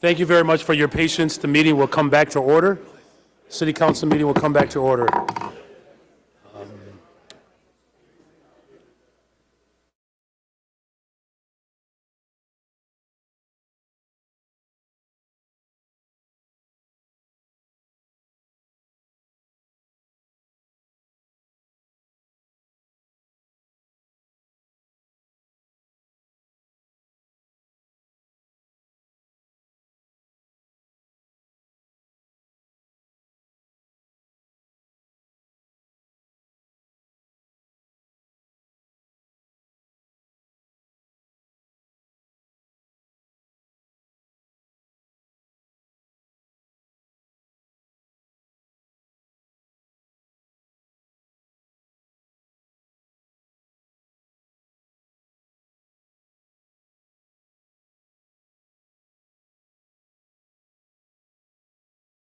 Thank you very much for your patience. The meeting will come back to order. City Council meeting will come back to order.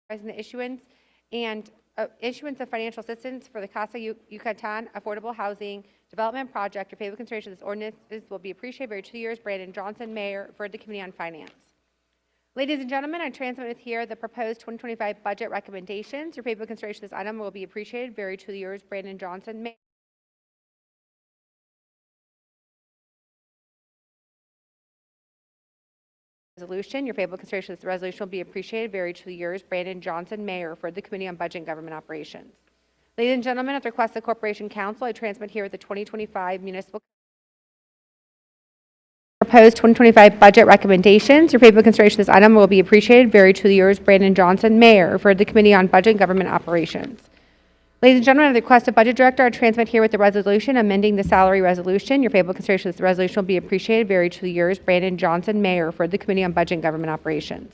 The issuance of financial assistance for the Casa Yucatan Affordable Housing Development Project. Your favorable consideration of this ordinance will be appreciated. Very 2 years. Brandon Johnson, Mayor for the Committee on Finance. Ladies and gentlemen, I transmit with here the proposed 2025 budget recommendations. Your favorable consideration of this item will be appreciated. Very 2 years. Brandon Johnson, Mayor. Resolution. Your favorable consideration of this resolution will be appreciated. Very 2 years. Brandon Johnson, Mayor for the Committee on Budget and Government Operations. Ladies and gentlemen, at the request of the Corporation Council, I transmit here the 2025 municipal proposed 2025 budget recommendations. Your favorable consideration of this item will be appreciated. Very 2 years. Brandon Johnson, Mayor for the Committee on Budget and Government Operations. Ladies and gentlemen, at the request of Budget Director, I transmit here with the resolution amending the salary resolution. Your favorable consideration of this resolution will be appreciated. Very 2 years. Brandon Johnson, Mayor for the Committee on Budget and Government Operations.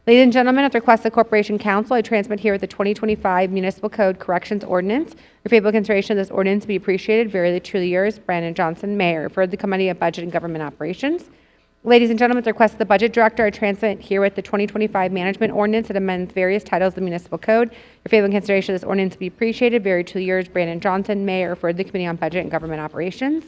Ladies and gentlemen, at the request of the Corporation Council, I transmit here with the 2025 Municipal Code Corrections Ordinance. Your favorable consideration of this ordinance will be appreciated. Very 2 years. Brandon Johnson, Mayor for the Committee on Budget and Government Operations. Ladies and gentlemen, at the request of the Budget Director, I transmit here with the 2025 Management Ordinance that amends various titles of the Municipal Code. Your favorable consideration of this ordinance will be appreciated. Very 2 years. Brandon Johnson, Mayor for the Committee on Budget and Government Operations.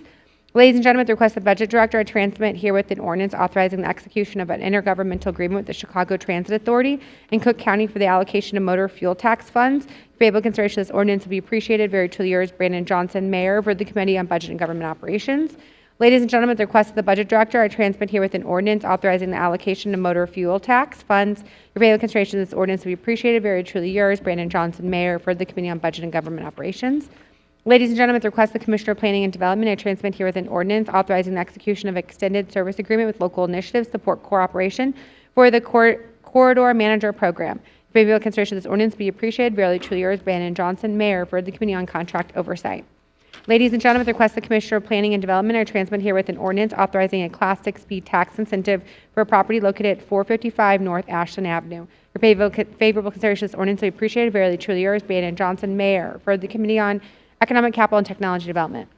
Ladies and gentlemen, at the request of the Budget Director, I transmit here with an ordinance authorizing the execution of an intergovernmental agreement with the Chicago Transit Authority and Cook County for the allocation of motor fuel tax funds. Your favorable consideration of this ordinance will be appreciated. Very 2 years. Brandon Johnson, Mayor for the Committee on Budget and Government Operations. Ladies and gentlemen, at the request of the Budget Director, I transmit here with an ordinance authorizing the allocation of motor fuel tax funds. Your favorable consideration of this ordinance will be appreciated. Very 2 years. Brandon Johnson, Mayor for the Committee on Budget and Government Operations. Ladies and gentlemen, at the request of the Commissioner of Planning and Development, I transmit here with an ordinance authorizing the execution of extended service agreement with local initiatives to support cooperation for the Corridor Manager Program. Your favorable consideration of this ordinance will be appreciated. Very 2 years. Brandon Johnson, Mayor for the Committee on Contract Oversight. Ladies and gentlemen, at the request of the Commissioner of Planning and Development, I transmit here with an ordinance authorizing a Class 6 speed tax incentive for a property located at 455 North Ashland Avenue. Your favorable consideration of this ordinance will be appreciated. Very 2 years. Brandon Johnson, Mayor for the Committee on Economic Capital and Technology Development.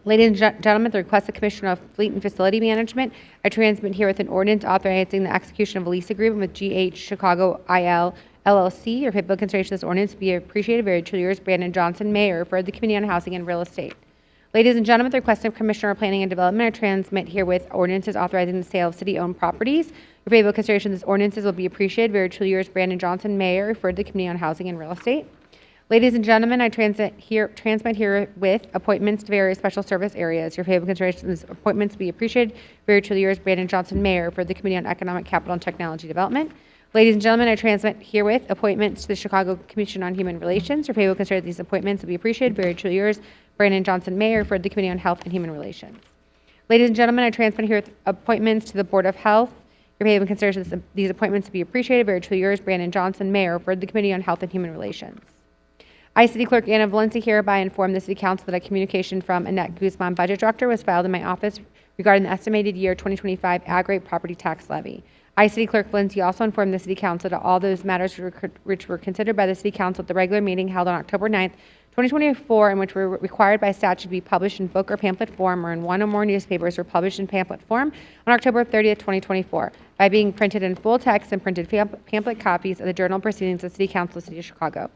Ladies and gentlemen, at the request of the Commissioner of Fleet and Facility Management, I transmit here with an ordinance authorizing the execution of a lease agreement with GH Chicago IL LLC. Your favorable consideration of this ordinance will be appreciated. Very 2 years. Brandon Johnson, Mayor for the Committee on Housing and Real Estate. Ladies and gentlemen, at the request of Commissioner of Planning and Development, I transmit here with ordinances authorizing the sale of city-owned properties. Your favorable consideration of these ordinances will be appreciated. Very 2 years. Brandon Johnson, Mayor for the Committee on Housing and Real Estate. Ladies and gentlemen, I transmit here with appointments to various special service areas. Your favorable consideration of these appointments will be appreciated. Very 2 years. Brandon Johnson, Mayor for the Committee on Economic Capital and Technology Development. Ladies and gentlemen, I transmit herewith appointments to the Chicago Commission on Human Relations. Your favorable consideration of these appointments will be appreciated. Very 2 years. Brandon Johnson, Mayor for the Committee on Health and Human Relations. Ladies and gentlemen, I transmit here appointments to the Board of Health. Your favorable consideration of these appointments will be appreciated. Very 2 years. Brandon Johnson, Mayor for the Committee on Health and Human Relations. I, City Clerk Anna Valencia, hereby inform the City Council that a communication from Annette Guzman, Budget Director, was filed in my office regarding the estimated year 2025 ag-rate property tax levy. I, City Clerk Valencia, also informed the City Council that all those matters which were considered by the City Council at the regular meeting held on October 9th, 2024, and which were required by statute to be published in book or pamphlet form or in one or more newspapers were published in pamphlet form on October 30th, 2024, by being printed in full text and printed pamphlet copies of the Journal Proceedings of the City Council of the City of Chicago.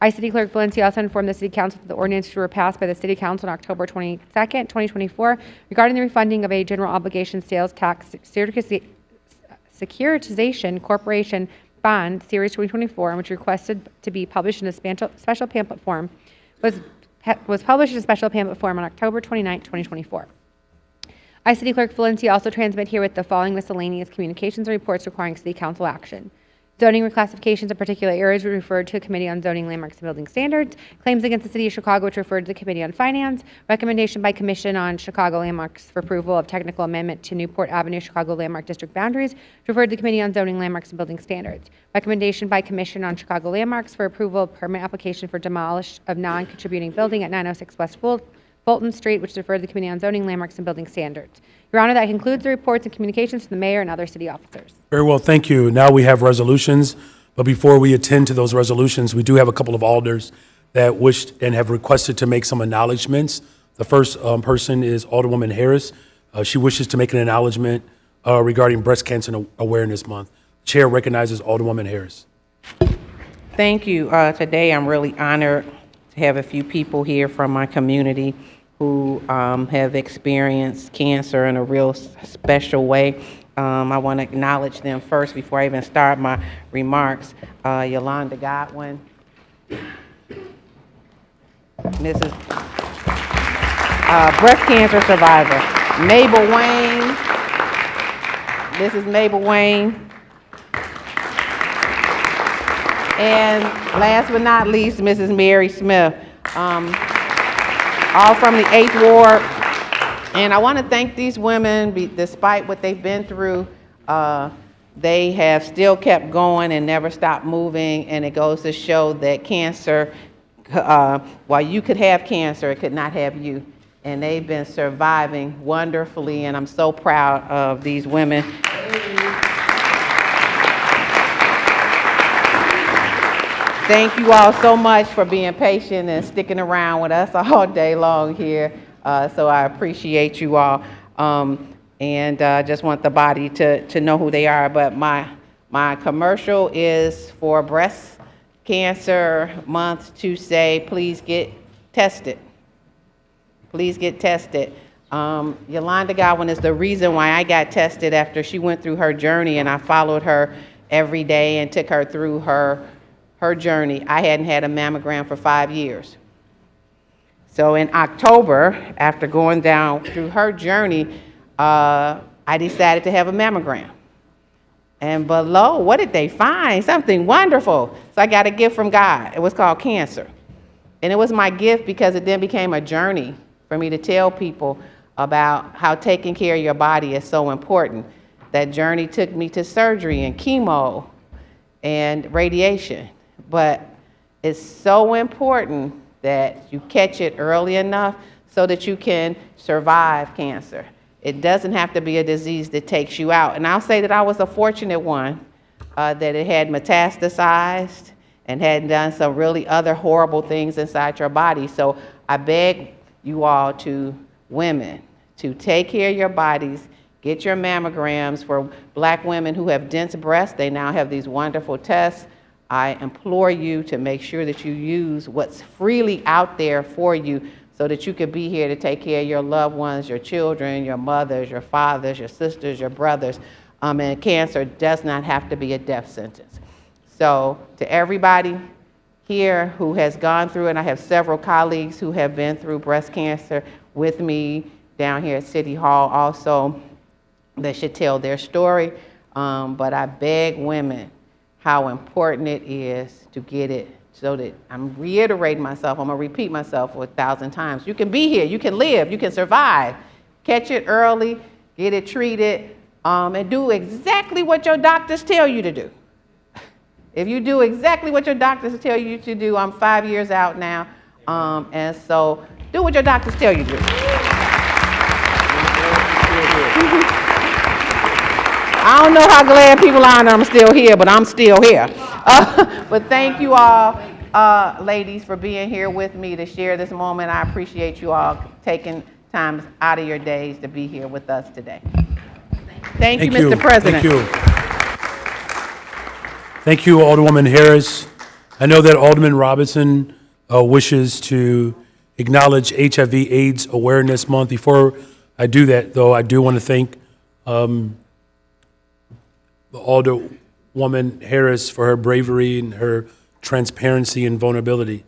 I, City Clerk Valencia, also informed the City Council that the ordinances were passed by the City Council on October 22nd, 2024, regarding the refunding of a general obligation sales tax securitization corporation bond, Series 2024, and which requested to be published in a special pamphlet form, was published in a special pamphlet form on October 29, 2024. I, City Clerk Valencia, also transmit herewith the following miscellaneous communications and reports requiring City Council action. Zoning reclassifications of particular areas were referred to a Committee on Zoning, Landmarks, and Building Standards. Claims against the City of Chicago, which referred to the Committee on Finance. Recommendation by Commission on Chicago Landmarks for approval of technical amendment to Newport Avenue, Chicago Landmark District boundaries, referred to the Committee on Zoning, Landmarks, and Building Standards. Recommendation by Commission on Chicago Landmarks for approval of permit application for demolish of non-contributing building at 906 West Fulton Street, which is referred to the Committee on Zoning, Landmarks, and Building Standards. Your Honor, that concludes the reports and communications from the mayor and other city officers. Very well, thank you. Now we have resolutions, but before we attend to those resolutions, we do have a couple of alders that wished and have requested to make some acknowledgements. The first person is Alderwoman Harris. She wishes to make an acknowledgement regarding Breast Cancer Awareness Month. Chair recognizes Alderwoman Harris. Thank you. Today I'm really honored to have a few people here from my community who have experienced cancer in a real special way. I want to acknowledge them first before I even start my remarks. Yolanda Godwin, Mrs. Breast cancer survivor, Mabel Wayne, Mrs. Mabel Wayne, and last but not least, Mrs. Mary Smith, all from the 8th Ward. And I want to thank these women, despite what they've been through, they have still kept going and never stopped moving, and it goes to show that cancer, while you could have cancer, it could not have you. And they've been surviving wonderfully, and I'm so proud of these women. Thank you all so much for being patient and sticking around with us all day long here. So I appreciate you all. And just want the body to know who they are. But my commercial is for Breast Cancer Month to say, please get tested. Please get tested. Yolanda Godwin is the reason why I got tested after she went through her journey, and I followed her every day and took her through her journey. I hadn't had a mammogram for 5 years. So in October, after going down through her journey, I decided to have a mammogram. And below, what did they find? Something wonderful. So I got a gift from God. It was called cancer. And it was my gift because it then became a journey for me to tell people about how taking care of your body is so important. That journey took me to surgery and chemo and radiation. But it's so important that you catch it early enough so that you can survive cancer. It doesn't have to be a disease that takes you out. And I'll say that I was a fortunate one, that it had metastasized and had done some really other horrible things inside your body. So I beg you all, to women, to take care of your bodies, get your mammograms. For black women who have dense breasts, they now have these wonderful tests. I implore you to make sure that you use what's freely out there for you so that you could be here to take care of your loved ones, your children, your mothers, your fathers, your sisters, your brothers. And cancer does not have to be a death sentence. So to everybody here who has gone through, and I have several colleagues who have been through breast cancer with me down here at City Hall also, they should tell their story. But I beg women how important it is to get it, so that I'm reiterating myself, I'm gonna repeat myself 1,000 times. You can be here, you can live, you can survive. Catch it early, get it treated, and do exactly what your doctors tell you to do. If you do exactly what your doctors tell you to do, I'm 5 years out now, and so do what your doctors tell you to do. I don't know how glad people are that I'm still here, but I'm still here. But thank you all, ladies, for being here with me to share this moment. I appreciate you all taking time out of your days to be here with us today. Thank you, Mr. President. Thank you. Thank you, Alderwoman Harris. I know that Alderman Robinson wishes to acknowledge HIV/AIDS Awareness Month. Before I do that, though, I do want to thank Alderwoman Harris for her bravery and her transparency and vulnerability.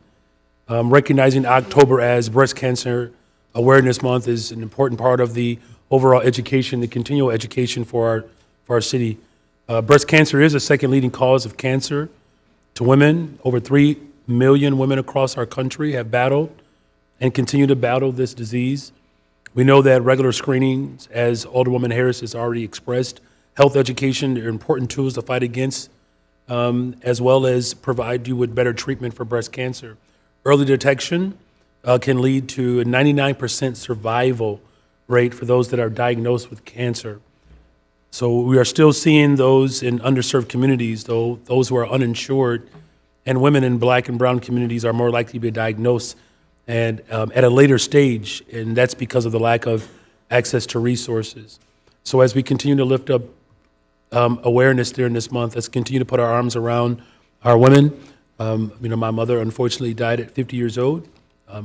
Recognizing October as Breast Cancer Awareness Month is an important part of the overall education, the continual education for our city. Breast cancer is the second leading cause of cancer to women. Over 3 million women across our country have battled and continue to battle this disease. We know that regular screenings, as Alderwoman Harris has already expressed, health education are important tools to fight against, as well as provide you with better treatment for breast cancer. Early detection can lead to a 99% survival rate for those that are diagnosed with cancer. So we are still seeing those in underserved communities, though those who are uninsured, and women in Black and brown communities are more likely to be diagnosed and at a later stage, and that's because of the lack of access to resources. So as we continue to lift up awareness during this month, let's continue to put our arms around our women. My mother unfortunately died at 50 years old,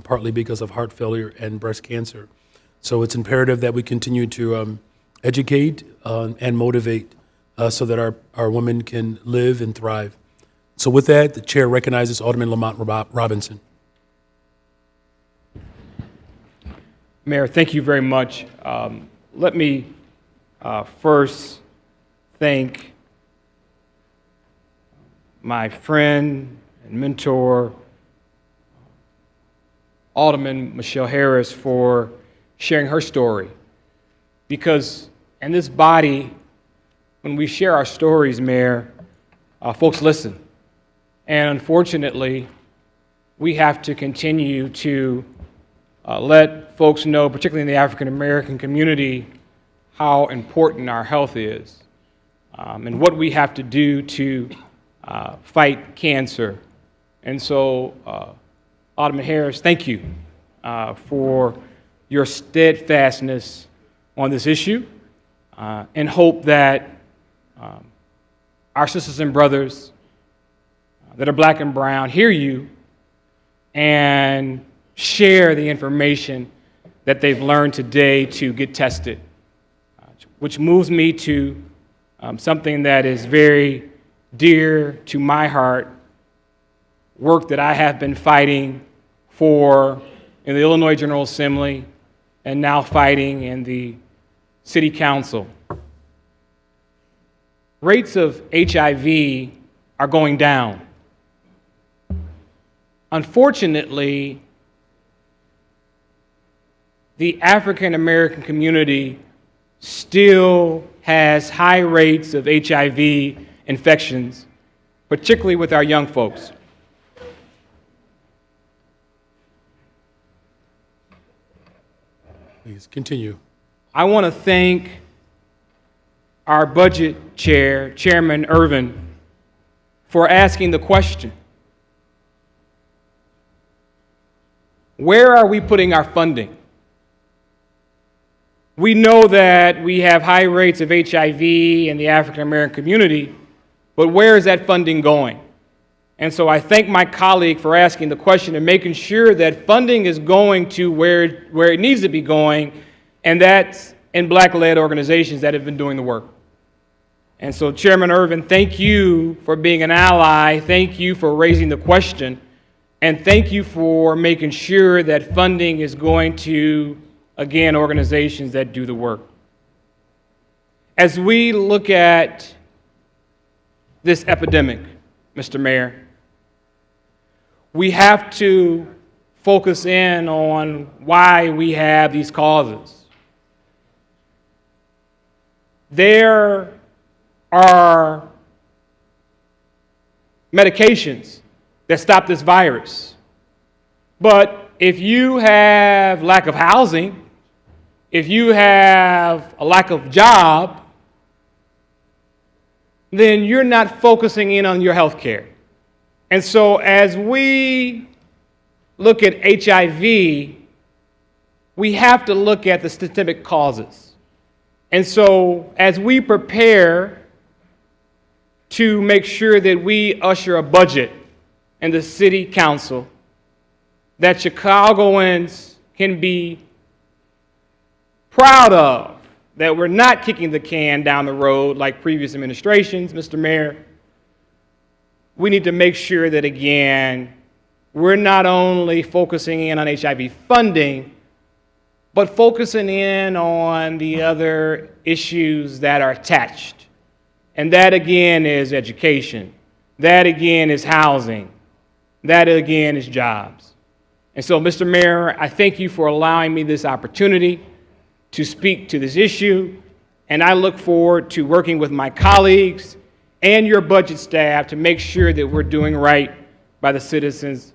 partly because of heart failure and breast cancer. So it's imperative that we continue to educate and motivate so that our women can live and thrive. So with that, the chair recognizes Alderman Lamont Robinson. Mayor, thank you very much. Let me first thank my friend and mentor, Alderman Michelle Harris, for sharing her story. Because in this body, when we share our stories, Mayor, folks listen. And unfortunately, we have to continue to let folks know, particularly in the African American community, how important our health is and what we have to do to fight cancer. And so, Alderman Harris, thank you for your steadfastness on this issue, and hope that our sisters and brothers that are Black and brown hear you and share the information that they've learned today to get tested, which moves me to something that is very dear to my heart, work that I have been fighting for in the Illinois General Assembly and now fighting in the City Council. Rates of HIV are going down. Unfortunately, the African American community still has high rates of HIV infections, particularly with our young folks. Please continue. I want to thank our budget chair, Chairman Irvin, for asking the question. Where are we putting our funding? We know that we have high rates of HIV in the African American community, but where is that funding going? And so I thank my colleague for asking the question and making sure that funding is going to where it needs to be going, and that's in Black-led organizations that have been doing the work. And so, Chairman Irvin, thank you for being an ally. Thank you for raising the question. And thank you for making sure that funding is going to, again, organizations that do the work. As we look at this epidemic, Mr. Mayor, we have to focus in on why we have these causes. There are medications that stop this virus. But if you have lack of housing, if you have a lack of job, then you're not focusing in on your health care. And so as we look at HIV, we have to look at the systemic causes. And so as we prepare to make sure that we usher a budget and the City Council that Chicagoans can be proud of, that we're not kicking the can down the road like previous administrations, Mr. Mayor. We need to make sure that, again, we're not only focusing in on HIV funding, but focusing in on the other issues that are attached. And that, again, is education. That, again, is housing. That, again, is jobs. And so, Mr. Mayor, I thank you for allowing me this opportunity to speak to this issue, and I look forward to working with my colleagues and your budget staff to make sure that we're doing right by the citizens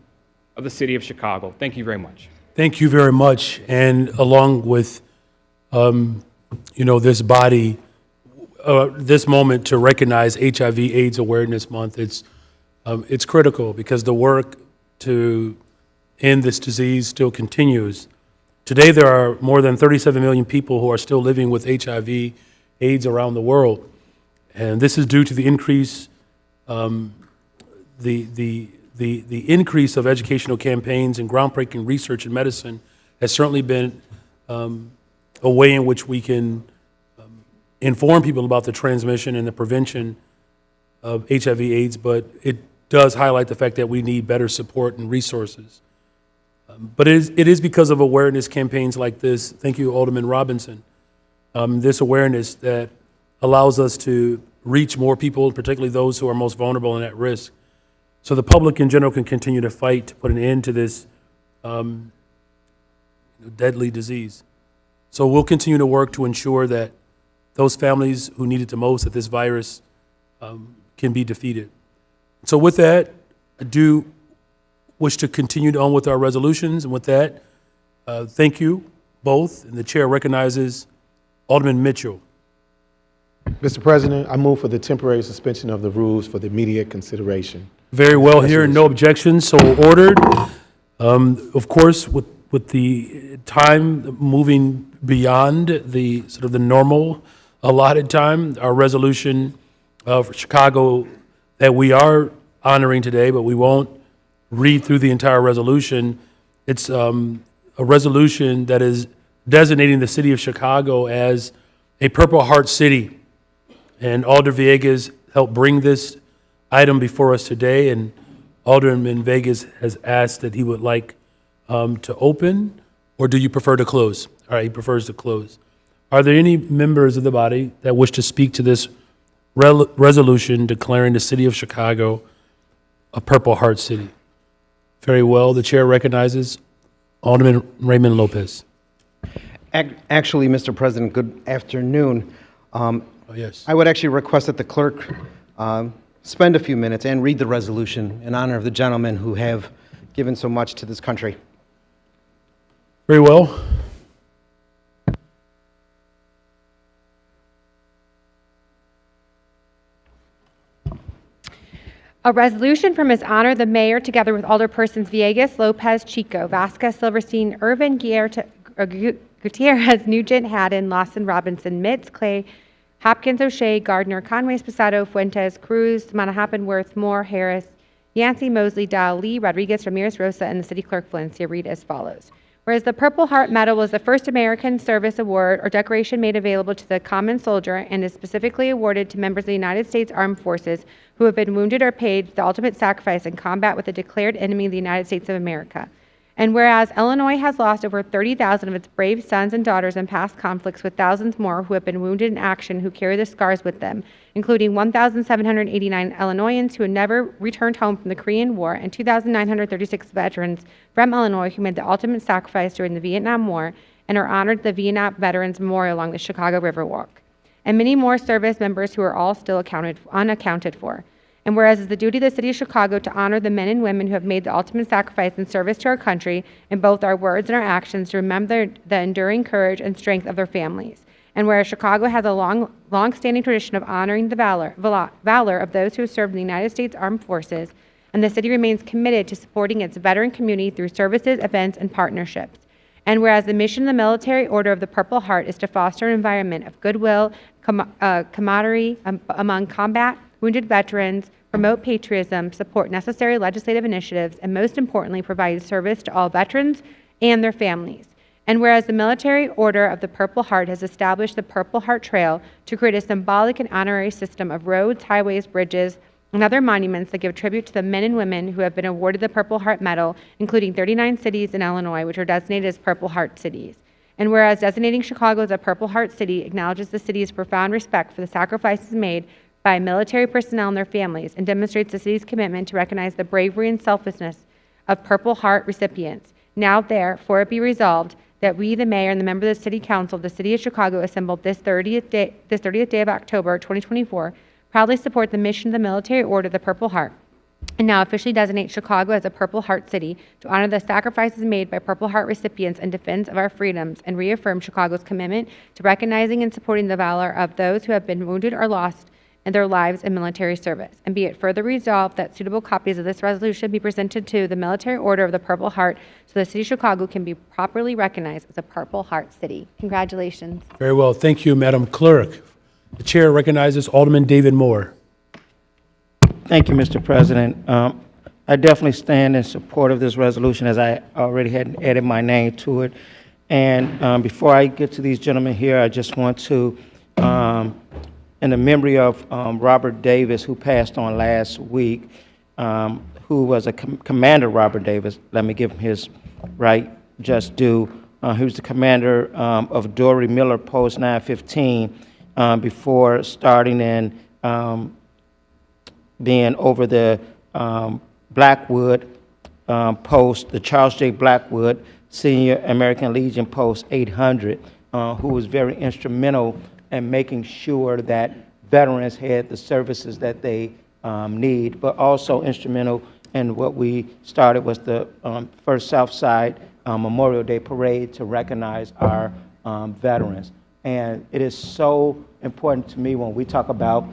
of the city of Chicago. Thank you very much. Thank you very much. And along with, this body, this moment to recognize HIV/AIDS Awareness Month, it's critical because the work to end this disease still continues. Today, there are more than 37 million people who are still living with HIV/AIDS around the world. And this is due to the increase, the increase of educational campaigns and groundbreaking research in medicine has certainly been a way in which we can inform people about the transmission and the prevention of HIV/AIDS, but it does highlight the fact that we need better support and resources. But it is because of awareness campaigns like this, thank you, Alderman Robinson, this awareness that allows us to reach more people, particularly those who are most vulnerable and at risk, so the public in general can continue to fight to put an end to this deadly disease. So we'll continue to work to ensure that those families who need it the most, that this virus can be defeated. So with that, I do wish to continue on with our resolutions. And with that, thank you both. And the chair recognizes Alderman Mitchell. Mr. President, I move for the temporary suspension of the rules for the immediate consideration. Very well here, no objections, so ordered. Of course, with the time moving beyond the sort of the normal allotted time, our resolution for Chicago that we are honoring today, but we won't read through the entire resolution. It's a resolution that is designating the city of Chicago as a Purple Heart City. And Alder Villegas helped bring this item before us today, and Alderman Vegas has asked that he would like to open, or do you prefer to close? All right, he prefers to close. Are there any members of the body that wish to speak to this resolution declaring the city of Chicago a Purple Heart City? Very well, the chair recognizes Alderman Raymond Lopez. Actually, Mr. President, good afternoon. Yes. I would actually request that the clerk spend a few minutes and read the resolution in honor of the gentlemen who have given so much to this country. Very well. A resolution from His Honor the Mayor, together with Alderpersons Villegas, Lopez, Chico, Vasquez, Silverstein, Irvin, Gutierrez, Nugent, Haddon, Lawson, Robinson, Mitz, Clay, Hopkins, O'Shea, Gardner, Conway, Sposado, Fuentes, Cruz, Manahapan, Worth, Moore, Harris, Yancey, Mosley, Dow, Lee, Rodriguez, Ramirez, Rosa, and the City Clerk Valencia read as follows. Whereas the Purple Heart Medal was the first American Service Award or decoration made available to the common soldier and is specifically awarded to members of the United States Armed Forces who have been wounded or paid the ultimate sacrifice in combat with a declared enemy of the United States of America. And whereas Illinois has lost over 30,000 of its brave sons and daughters in past conflicts, with thousands more who have been wounded in action who carry the scars with them, including 1,789 Illinoisans who had never returned home from the Korean War and 2,936 veterans from Illinois who made the ultimate sacrifice during the Vietnam War and are honored at the Vietnam Veterans Memorial along the Chicago Riverwalk, and many more service members who are all still unaccounted for. And whereas it's the duty of the City of Chicago to honor the men and women who have made the ultimate sacrifice in service to our country in both our words and our actions, to remember the enduring courage and strength of their families. And whereas Chicago has a long-standing tradition of honoring the valor of those who have served in the United States Armed Forces, and the city remains committed to supporting its veteran community through services, events, and partnerships. And whereas the mission of the Military Order of the Purple Heart is to foster an environment of goodwill, camaraderie among combat wounded veterans, promote patriotism, support necessary legislative initiatives, and most importantly, provide service to all veterans and their families. And whereas the Military Order of the Purple Heart has established the Purple Heart Trail to create a symbolic and honorary system of roads, highways, bridges, and other monuments that give tribute to the men and women who have been awarded the Purple Heart Medal, including 39 cities in Illinois, which are designated as Purple Heart cities. And whereas designating Chicago as a Purple Heart city acknowledges the city's profound respect for the sacrifices made by military personnel and their families and demonstrates the city's commitment to recognize the bravery and selflessness of Purple Heart recipients. Now therefore it be resolved that we, the mayor and the members of the city council of the city of Chicago assembled this 30th day of October 2024 proudly support the mission of the Military Order of the Purple Heart, and now officially designate Chicago as a Purple Heart City to honor the sacrifices made by Purple Heart recipients in defense of our freedoms and reaffirm Chicago's commitment to recognizing and supporting the valor of those who have been wounded or lost in their lives in military service. And be it further resolved that suitable copies of this resolution be presented to the Military Order of the Purple Heart so the city of Chicago can be properly recognized as a Purple Heart City. Congratulations. Very well. Thank you, Madam Clerk. The chair recognizes Alderman David Moore. Thank you, Mr. President. I definitely stand in support of this resolution as I already had added my name to it. And before I get to these gentlemen here, I just want to, in the memory of Robert Davis, who passed on last week, who was a Commander Robert Davis, let me give him his right just due. He was the commander of Dory Miller Post 915 before starting in being over the Blackwood Post, the Charles J. Blackwood Senior American Legion Post 800, who was very instrumental in making sure that veterans had the services that they need, but also instrumental in what we started was the first Southside Memorial Day Parade to recognize our veterans. And it is so important to me when we talk about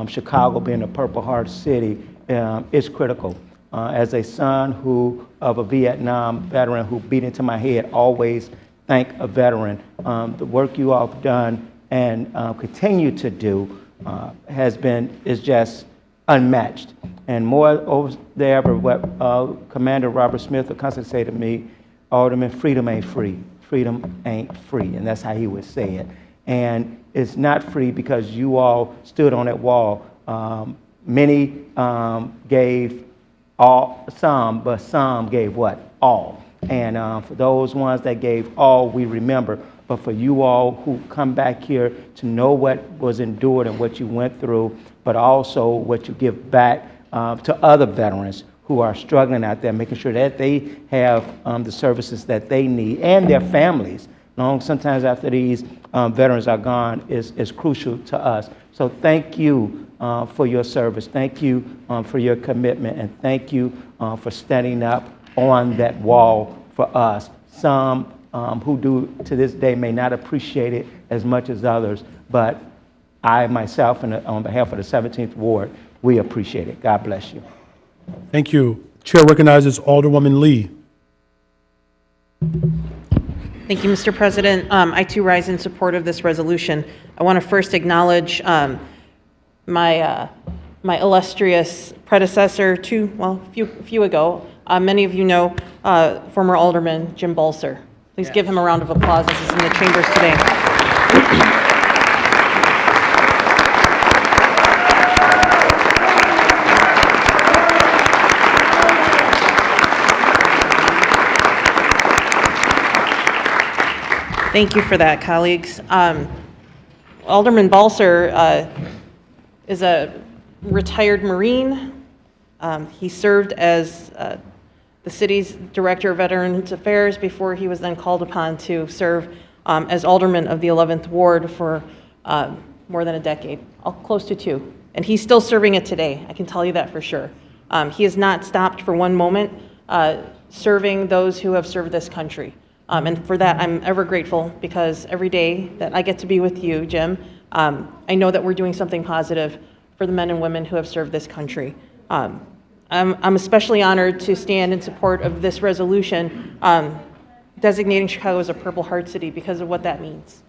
Chicago being a Purple Heart city. It's critical. As a son of a Vietnam veteran who beat into my head, always thank a veteran. The work you all have done and continue to do is just unmatched. And more over than ever, what Commander Robert Smith would constantly say to me, Alderman, freedom ain't free. Freedom ain't free. And that's how he would say it. And it's not free because you all stood on that wall. Many gave some, but some gave what? All. And for those ones that gave all, we remember. But for you all who come back here to know what was endured and what you went through, but also what you give back to other veterans who are struggling out there, making sure that they have the services that they need and their families. Sometimes after these veterans are gone is crucial to us. So thank you for your service. Thank you for your commitment. And thank you for standing up on that wall for us. Some who do to this day may not appreciate it as much as others, but I myself, and on behalf of the 17th Ward, we appreciate it. God bless you. Thank you. Chair recognizes Alderwoman Lee. Thank you, Mr. President. I too rise in support of this resolution. I want to first acknowledge my illustrious predecessor a few ago. Many of you know former Alderman Jim Balser. Please give him a round of applause as he's in the chambers today. Thank you for that, colleagues. Alderman Balser is a retired Marine. He served as the city's Director of Veterans Affairs before he was then called upon to serve as Alderman of the 11th Ward for more than a decade, close to 2. And he's still serving it today, I can tell you that for sure. He has not stopped for one moment serving those who have served this country. And for that, I'm ever grateful because every day that I get to be with you, Jim, I know that we're doing something positive for the men and women who have served this country. I'm especially honored to stand in support of this resolution designating Chicago as a Purple Heart City because of what that means,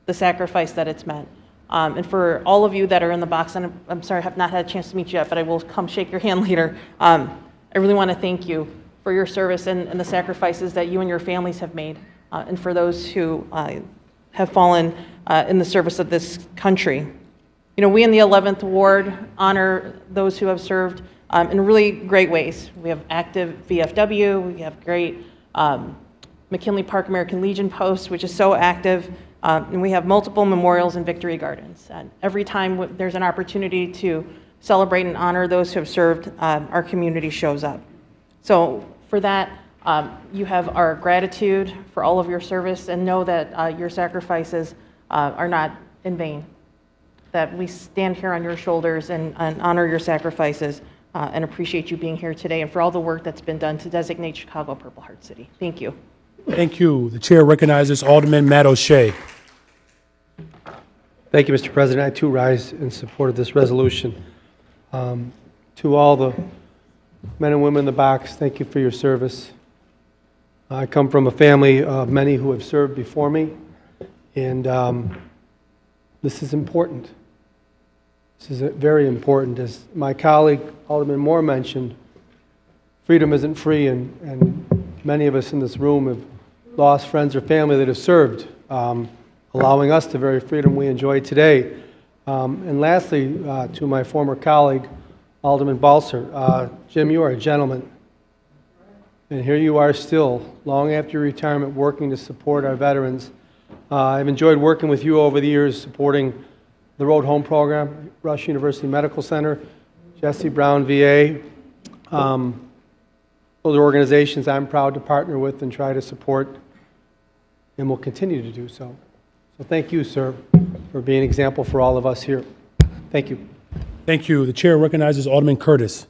the sacrifice that it's meant. And for all of you that are in the box, and I'm sorry I have not had a chance to meet you yet, but I will come shake your hand later. I really want to thank you for your service and the sacrifices that you and your families have made, and for those who have fallen in the service of this country. You know, we in the 11th Ward honor those who have served in really great ways. We have active VFW, we have great McKinley Park American Legion post, which is so active, and we have multiple memorials and victory gardens. And every time there's an opportunity to celebrate and honor those who have served, our community shows up. So for that, you have our gratitude for all of your service, and know that your sacrifices are not in vain, that we stand here on your shoulders and honor your sacrifices and appreciate you being here today, and for all the work that's been done to designate Chicago Purple Heart City. Thank you. Thank you. The chair recognizes Alderman Matt O'Shea. Thank you, Mr. President. I too rise in support of this resolution. To all the men and women in the box, thank you for your service. I come from a family of many who have served before me, and this is important. This is very important. As my colleague, Alderman Moore, mentioned, freedom isn't free, and many of us in this room have lost friends or family that have served, allowing us the very freedom we enjoy today. And lastly, to my former colleague, Alderman Balser, Jim, you are a gentleman. And here you are still, long after your retirement, working to support our veterans. I've enjoyed working with you over the years, supporting the Road Home program, Rush University Medical Center, Jesse Brown VA. Those are organizations I'm proud to partner with and try to support, and will continue to do so. So thank you, sir, for being an example for all of us here. Thank you. Thank you. The chair recognizes Alderman Curtis.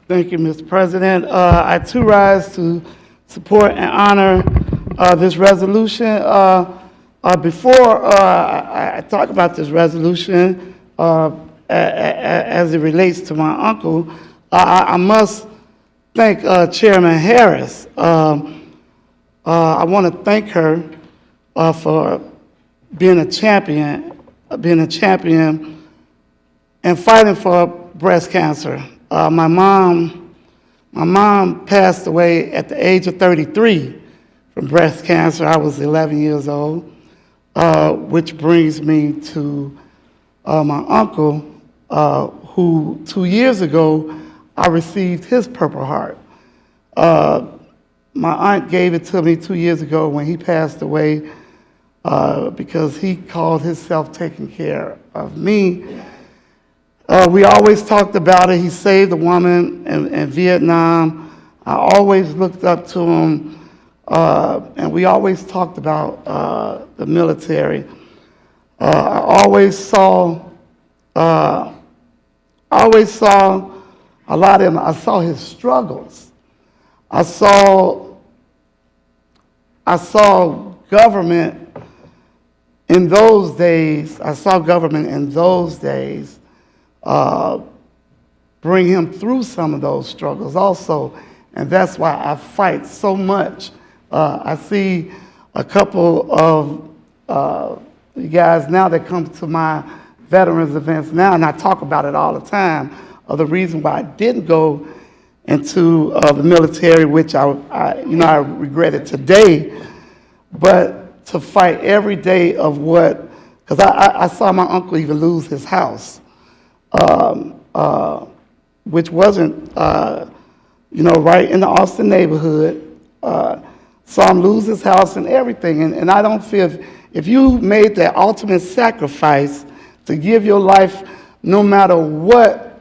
Thank you, Mr. President. I too rise to support and honor this resolution. Before I talk about this resolution, as it relates to my uncle, I must thank Chairman Harris. I want to thank her for being a champion and fighting for breast cancer. My mom passed away at the age of 33 from breast cancer. I was 11 years old, which brings me to my uncle, who 2 years ago, I received his Purple Heart. My aunt gave it to me 2 years ago when he passed away, because he called himself taking care of me. We always talked about it. He saved a woman in Vietnam. I always looked up to him, and we always talked about the military. I always saw a lot of him. I saw his struggles. I saw government in those days. Bring him through some of those struggles also, and that's why I fight so much. I see a couple of you guys now that come to my veterans events now, and I talk about it all the time, of the reason why I didn't go into the military, which I regret it today, but to fight every day of what, because I saw my uncle even lose his house, which wasn't, right in the Austin neighborhood. Saw him lose his house and everything, and I don't feel, if you made that ultimate sacrifice to give your life no matter what,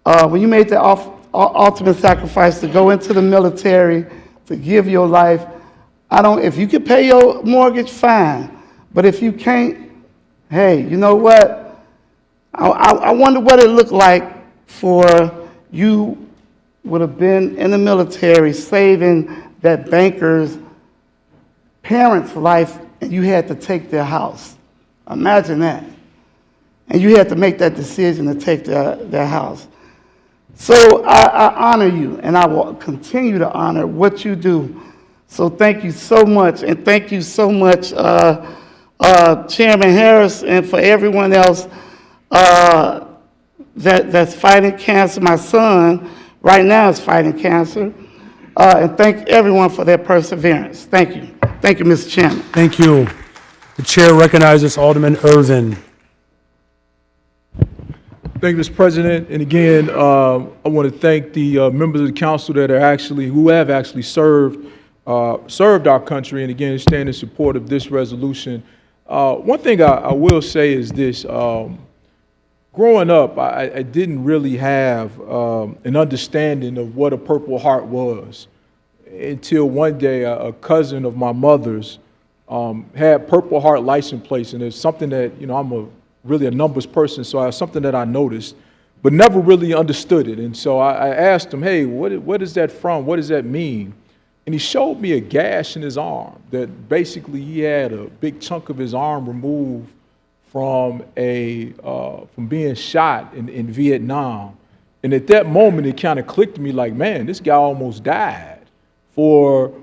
when you made that ultimate sacrifice to go into the military, to give your life, if you can pay your mortgage, fine. But if you can't, hey, you know what? I wonder what it looked like for you would have been in the military saving that banker's parents' life, and you had to take their house. Imagine that. And you had to make that decision to take their house. So I honor you, and I will continue to honor what you do. So thank you so much, and thank you so much, Chairman Harris, and for everyone else that's fighting cancer. My son right now is fighting cancer. And thank everyone for their perseverance. Thank you. Thank you, Mr. Chairman. Thank you. The chair recognizes Alderman Irvin. Thank you, Mr. President. And again, I want to thank the members of the council that are who have actually served our country, and again, stand in support of this resolution. One thing I will say is this. Growing up, I didn't really have an understanding of what a Purple Heart was until one day a cousin of my mother's had Purple Heart license plates, and it's something that, I'm really a numbers person, so it's something that I noticed, but never really understood it. And so I asked him, hey, what is that from? What does that mean? And he showed me a gash in his arm that basically he had a big chunk of his arm removed from being shot in Vietnam. And at that moment, it kind of clicked to me like, man, this guy almost died for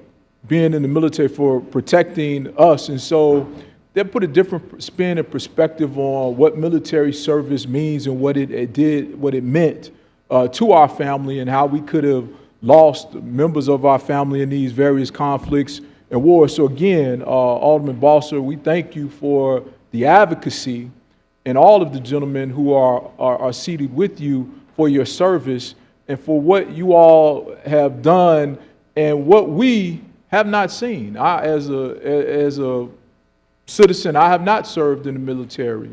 being in the military, for protecting us. And so that put a different spin and perspective on what military service means and what it meant to our family, and how we could have lost members of our family in these various conflicts and wars. So again, Alderman Balser, we thank you for the advocacy, and all of the gentlemen who are seated with you for your service and for what you all have done and what we have not seen. As a citizen, I have not served in the military,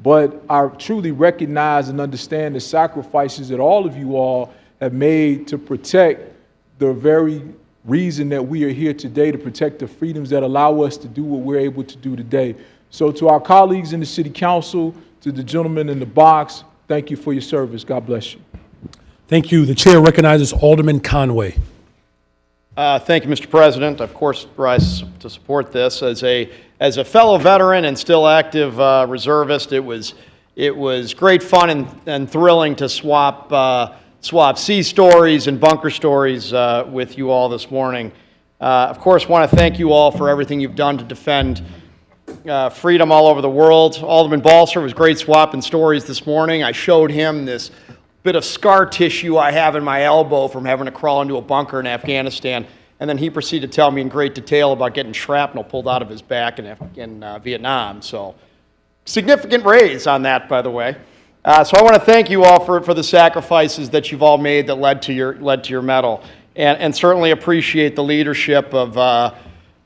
but I truly recognize and understand the sacrifices that all of you all have made to protect the very reason that we are here today, to protect the freedoms that allow us to do what we're able to do today. So to our colleagues in the City Council, to the gentleman in the box, thank you for your service. God bless you. Thank you. The chair recognizes Alderman Conway. Thank you, Mr. President. Of course, rise to support this. As a fellow veteran and still active reservist, it was great fun and thrilling to swap sea stories and bunker stories with you all this morning. Of course, want to thank you all for everything you've done to defend freedom all over the world. Alderman Balser was great swapping stories this morning. I showed him this bit of scar tissue I have in my elbow from having to crawl into a bunker in Afghanistan, and then he proceeded to tell me in great detail about getting shrapnel pulled out of his back in Vietnam. So significant raise on that, by the way. So I want to thank you all for the sacrifices that you've all made that led to your medal, and certainly appreciate the leadership of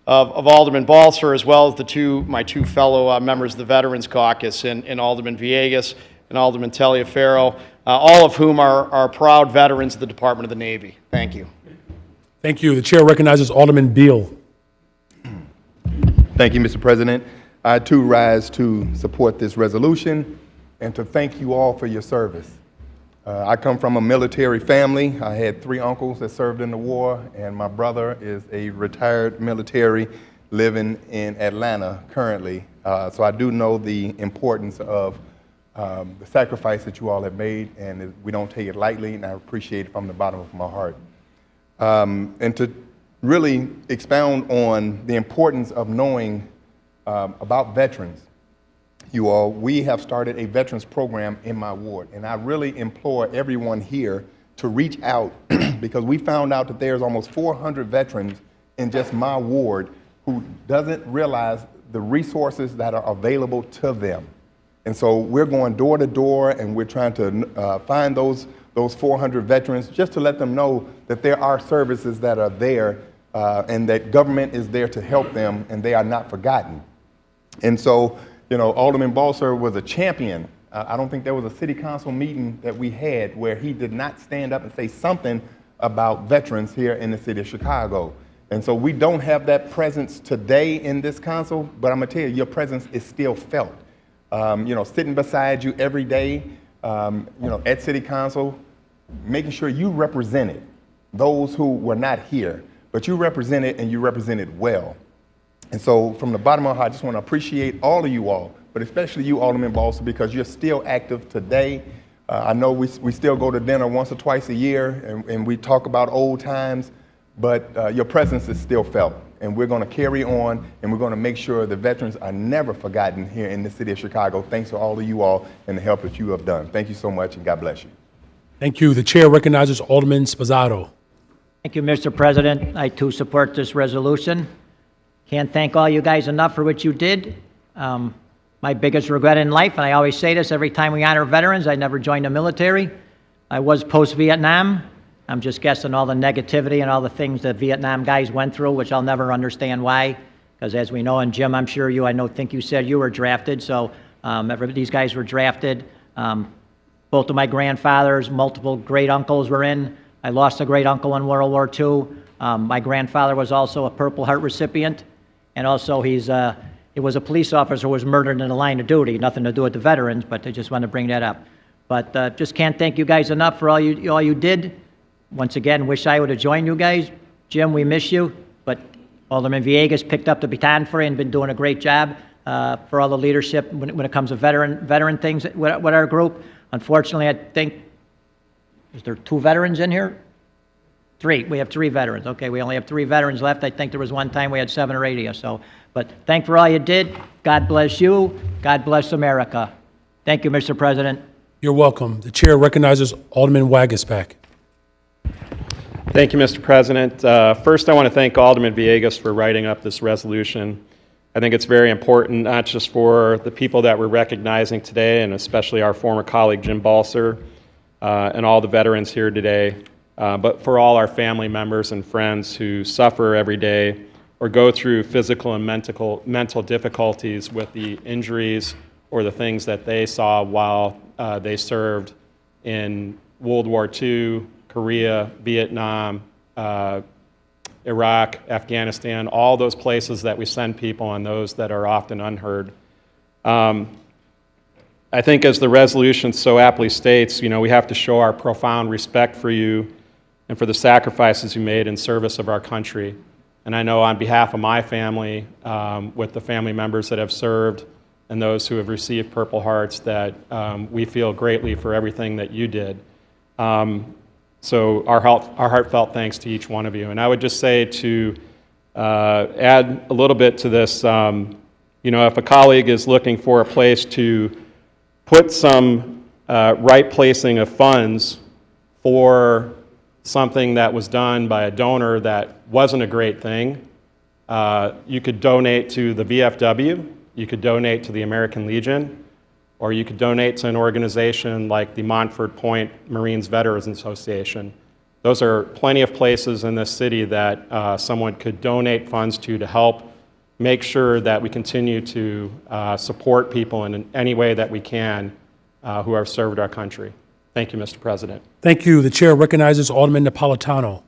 Alderman Balser, as well as my two fellow members of the Veterans Caucus, and Alderman Villegas and Alderman Taliaferro, all of whom are proud veterans of the Department of the Navy. Thank you. Thank you. The chair recognizes Alderman Beal. Thank you, Mr. President. I too rise to support this resolution and to thank you all for your service. I come from a military family. I had 3 uncles that served in the war, and my brother is a retired military living in Atlanta currently. So I do know the importance of the sacrifice that you all have made, and we don't take it lightly, and I appreciate it from the bottom of my heart. And to really expound on the importance of knowing about veterans, you all, we have started a veterans program in my ward, and I really implore everyone here to reach out because we found out that there's almost 400 veterans in just my ward who doesn't realize the resources that are available to them. And so we're going door to door, and we're trying to find those 400 veterans just to let them know that there are services that are there and that government is there to help them, and they are not forgotten. And so, Alderman Balser was a champion. I don't think there was a city council meeting that we had where he did not stand up and say something about veterans here in the city of Chicago. And so we don't have that presence today in this council, but I'm gonna tell you, your presence is still felt. Sitting beside you every day, at city council, making sure you represented those who were not here, but you represented, and you represented well. And so from the bottom of my heart, I just want to appreciate all of you all, but especially you, Alderman Balser, because you're still active today. I know we still go to dinner once or twice a year, and we talk about old times, but your presence is still felt. and we're going to carry on, and we're going to make sure the veterans are never forgotten here in the city of Chicago. Thanks to all of you all and the help that you have done. Thank you so much, and God bless you. Thank you. The chair recognizes Alderman Sposato. Thank you, Mr. President. I too support this resolution. Can't thank all you guys enough for what you did. My biggest regret in life, and I always say this every time we honor veterans, I never joined the military. I was post-Vietnam. I'm just guessing all the negativity and all the things that Vietnam guys went through, which I'll never understand why. Because as we know, and Jim, I'm sure you, I think you said you were drafted, so these guys were drafted. Both of my grandfathers, multiple great uncles were in. I lost a great uncle in World War II. My grandfather was also a Purple Heart recipient, and also he was a police officer who was murdered in the line of duty. Nothing to do with the veterans, but I just want to bring that up. But just can't thank you guys enough for all you did. Once again, wish I would have joined you guys. Jim, we miss you, but Alderman Villegas picked up the baton for you and been doing a great job for all the leadership when it comes to veteran things with our group. Unfortunately, I think, is there 2 veterans in here? 3. We have 3 veterans. Okay, we only have 3 veterans left. I think there was one time we had 7 or 8 of you. So, but thank for all you did. God bless you. God bless America. Thank you, Mr. President. You're welcome. The chair recognizes Alderman Wagasback. Thank you, Mr. President. First, I want to thank Alderman Villegas for writing up this resolution. I think it's very important, not just for the people that we're recognizing today, and especially our former colleague Jim Balser, and all the veterans here today, but for all our family members and friends who suffer every day or go through physical and mental difficulties with the injuries or the things that they saw while they served in World War II, Korea, Vietnam, Iraq, Afghanistan, all those places that we send people and those that are often unheard. I think as the resolution so aptly states, we have to show our profound respect for you and for the sacrifices you made in service of our country. And I know on behalf of my family, with the family members that have served and those who have received Purple Hearts, that we feel greatly for everything that you did. So our heartfelt thanks to each one of you. And I would just say to add a little bit to this, if a colleague is looking for a place to put some right placing of funds for something that was done by a donor that wasn't a great thing, you could donate to the VFW, you could donate to the American Legion, or you could donate to an organization like the Montford Point Marines Veterans Association. Those are plenty of places in this city that someone could donate funds to help make sure that we continue to support people in any way that we can who have served our country. Thank you, Mr. President. Thank you. The chair recognizes Alderman Napolitano.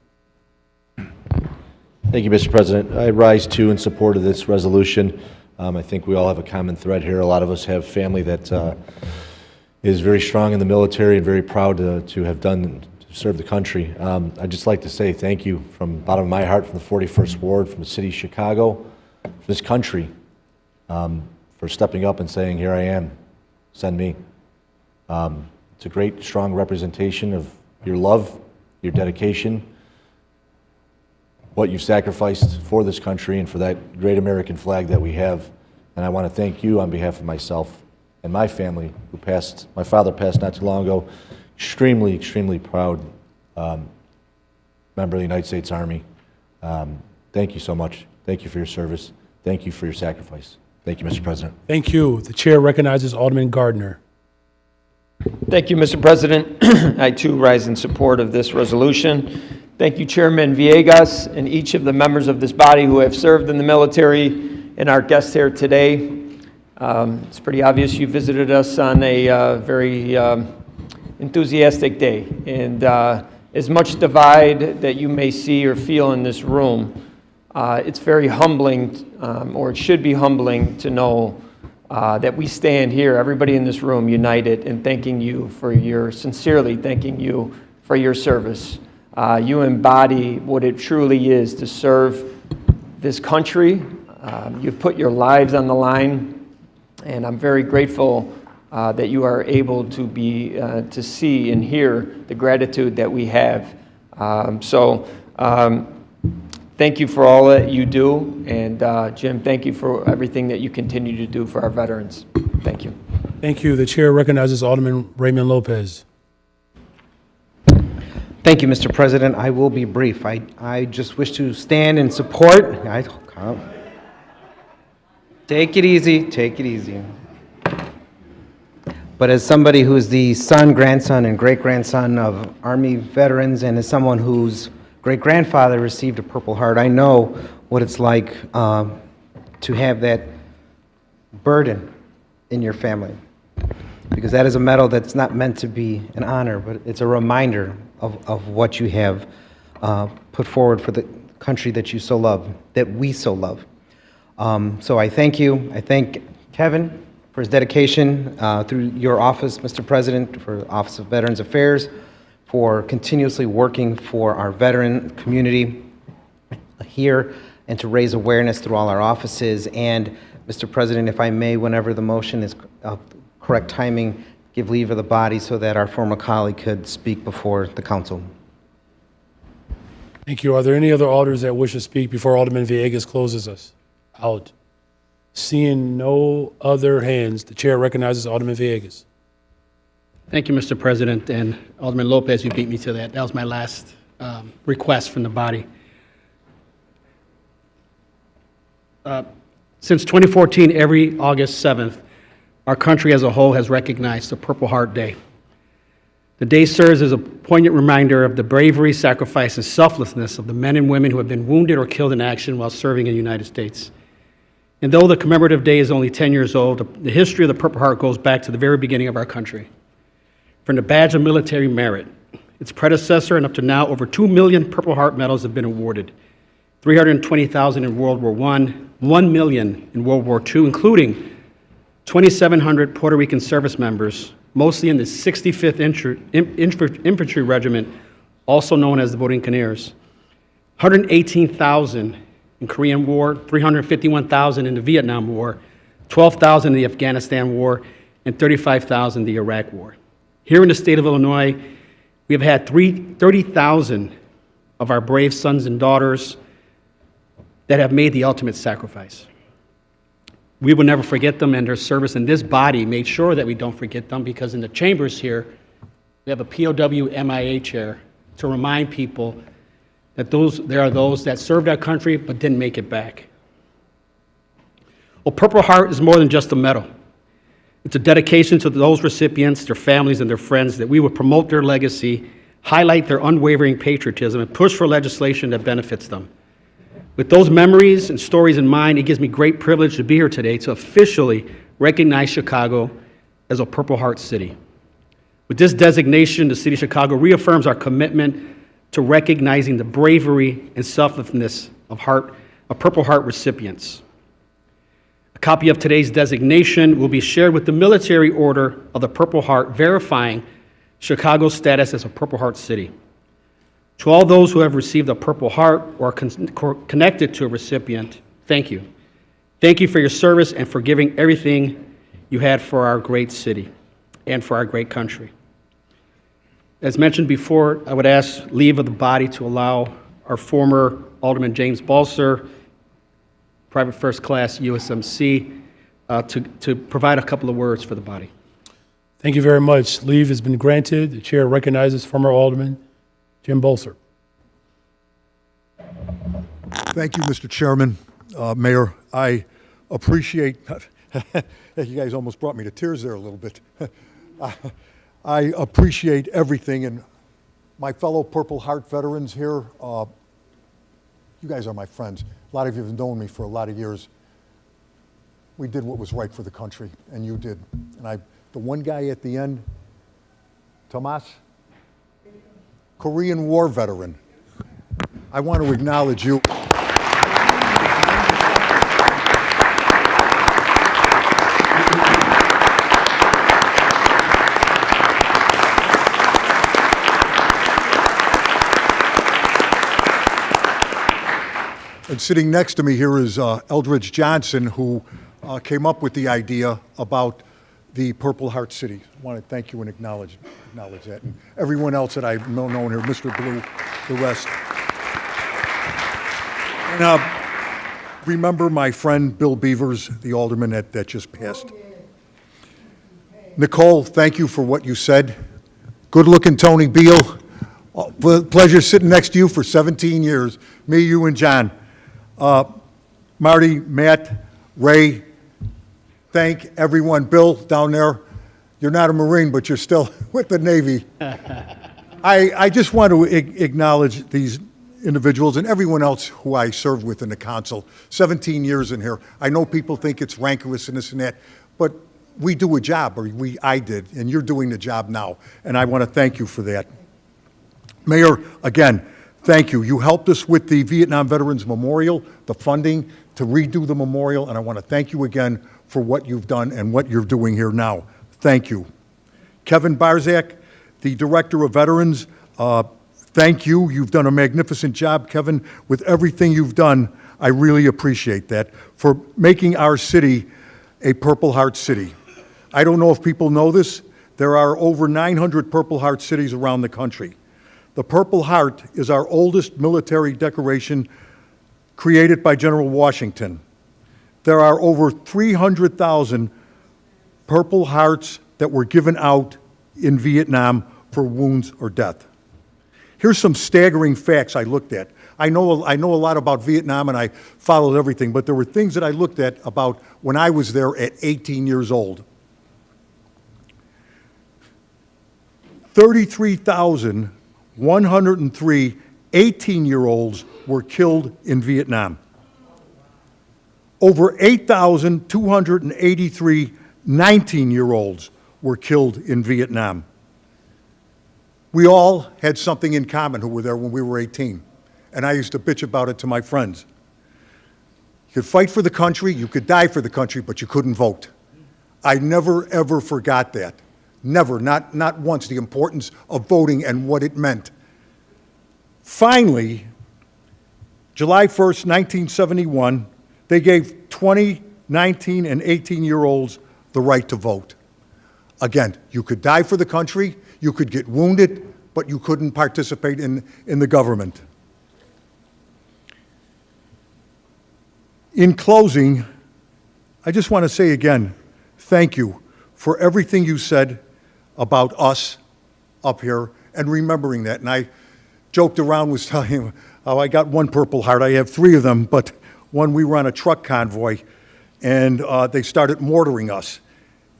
Thank you, Mr. President. I rise to in support of this resolution. I think we all have a common thread here. A lot of us have family that is very strong in the military and very proud to have done to serve the country. I'd just like to say thank you from the bottom of my heart, from the 41st Ward, from the city of Chicago, from this country, for stepping up and saying, here I am, send me. It's a great, strong representation of your love, your dedication, what you've sacrificed for this country and for that great American flag that we have. And I want to thank you on behalf of myself and my family who passed, my father passed not too long ago, extremely, extremely proud member of the United States Army. Thank you so much. Thank you for your service. Thank you for your sacrifice. Thank you, Mr. President. Thank you. The chair recognizes Alderman Gardner. Thank you, Mr. President. I too rise in support of this resolution. Thank you, Chairman Villegas, and each of the members of this body who have served in the military and our guests here today. It's pretty obvious you visited us on a very enthusiastic day. And as much divide that you may see or feel in this room, it's very humbling, or it should be humbling to know that we stand here, everybody in this room, united in thanking you for sincerely thanking you for your service. You embody what it truly is to serve this country. You've put your lives on the line, and I'm very grateful that you are able to see and hear the gratitude that we have. Thank you for all that you do, and Jim, thank you for everything that you continue to do for our veterans. Thank you. Thank you. The chair recognizes Alderman Raymond Lopez. Thank you, Mr. President. I will be brief. I just wish to stand in support. Take it easy, take it easy. But as somebody who's the son, grandson, and great-grandson of Army veterans, and as someone whose great-grandfather received a Purple Heart, I know what it's like to have that burden in your family. Because that is a medal that's not meant to be an honor, but it's a reminder of what you have put forward for the country that you so love, that we so love. So I thank you. I thank Kevin for his dedication through your office, Mr. President, for the Office of Veterans Affairs, for continuously working for our veteran community here and to raise awareness through all our offices. And Mr. President, if I may, whenever the motion is correct timing, give leave of the body so that our former colleague could speak before the council. Thank you. Are there any other alders that wish to speak before Alderman Villegas closes us out? Seeing no other hands, the chair recognizes Alderman Villegas. Thank you, Mr. President. And Alderman Lopez, you beat me to that. That was my last request from the body. Since 2014, every August 7th, our country as a whole has recognized the Purple Heart Day. The day serves as a poignant reminder of the bravery, sacrifice, and selflessness of the men and women who have been wounded or killed in action while serving in the United States. And though the commemorative day is only 10 years old, the history of the Purple Heart goes back to the very beginning of our country. From the badge of military merit, its predecessor, and up to now, over 2 million Purple Heart medals have been awarded. 320,000 in World War I, 1 million in World War II, including 2,700 Puerto Rican service members, mostly in the 65th Infantry Regiment, also known as the Borinqueneers. 118,000 in Korean War, 351,000 in the Vietnam War, 12,000 in the Afghanistan War, and 35,000 in the Iraq War. Here in the state of Illinois, we have had 30,000 of our brave sons and daughters that have made the ultimate sacrifice. We will never forget them, and their service in this body made sure that we don't forget them, because in the chambers here, we have a POW MIA chair to remind people that there are those that served our country but didn't make it back. Well, Purple Heart is more than just a medal. It's a dedication to those recipients, their families, and their friends, that we will promote their legacy, highlight their unwavering patriotism, and push for legislation that benefits them. With those memories and stories in mind, it gives me great privilege to be here today to officially recognize Chicago as a Purple Heart city. With this designation, the city of Chicago reaffirms our commitment to recognizing the bravery and selflessness of Purple Heart recipients. A copy of today's designation will be shared with the Military Order of the Purple Heart, verifying Chicago's status as a Purple Heart city. To all those who have received a Purple Heart or connected to a recipient, thank you. Thank you for your service and for giving everything you had for our great city and for our great country. As mentioned before, I would ask leave of the body to allow our former Alderman James Balser, Private First Class USMC, to provide a couple of words for the body. Thank you very much. Leave has been granted. The chair recognizes former Alderman Jim Balser. Thank you, Mr. Chairman. Mayor, I appreciate, you guys almost brought me to tears there a little bit. I appreciate everything, and my fellow Purple Heart veterans here, you guys are my friends. A lot of you have known me for a lot of years. We did what was right for the country, and you did. And the one guy at the end, Tomas, Korean War veteran. I want to acknowledge you. And sitting next to me here is Eldridge Johnson, who came up with the idea about the Purple Heart City. I want to thank you and acknowledge that. And everyone else that I've known here, Mr. Blue, the rest. Remember my friend Bill Beavers, the alderman that just passed. Nicole, thank you for what you said. Good-looking Tony Beal. Pleasure sitting next to you for 17 years. Me, you, and John. Marty, Matt, Ray, thank everyone. Bill, down there, you're not a Marine, but you're still with the Navy. I just want to acknowledge these individuals and everyone else who I served with in the council. 17 years in here. I know people think it's rancorous and this and that, but we do a job, or I did, and you're doing the job now, and I want to thank you for that. Mayor, again, thank you. You helped us with the Vietnam Veterans Memorial, the funding to redo the memorial, and I want to thank you again for what you've done and what you're doing here now. Thank you. Kevin Barzak, the Director of Veterans, thank you. You've done a magnificent job, Kevin, with everything you've done. I really appreciate that, for making our city a Purple Heart city. I don't know if people know this. There are over 900 Purple Heart cities around the country. The Purple Heart is our oldest military decoration created by General Washington. There are over 300,000 Purple Hearts that were given out in Vietnam for wounds or death. Here's some staggering facts I looked at. I know a lot about Vietnam and I followed everything, but there were things that I looked at about when I was there at 18 years old. 33,103 18-year-olds were killed in Vietnam. Over 8,283 19-year-olds were killed in Vietnam. We all had something in common who were there when we were 18. And I used to bitch about it to my friends. You could fight for the country, you could die for the country, but you couldn't vote. I never, ever forgot that. Never, not once, the importance of voting and what it meant. Finally, July 1st, 1971, they gave 20, 19, and 18-year-olds the right to vote. Again, you could die for the country, you could get wounded, but you couldn't participate in the government. In closing, I just want to say again, thank you for everything you said about us up here and remembering that. And I joked around, was telling him, oh, I got one Purple Heart. I have 3 of them, but one, we were on a truck convoy, and they started mortaring us.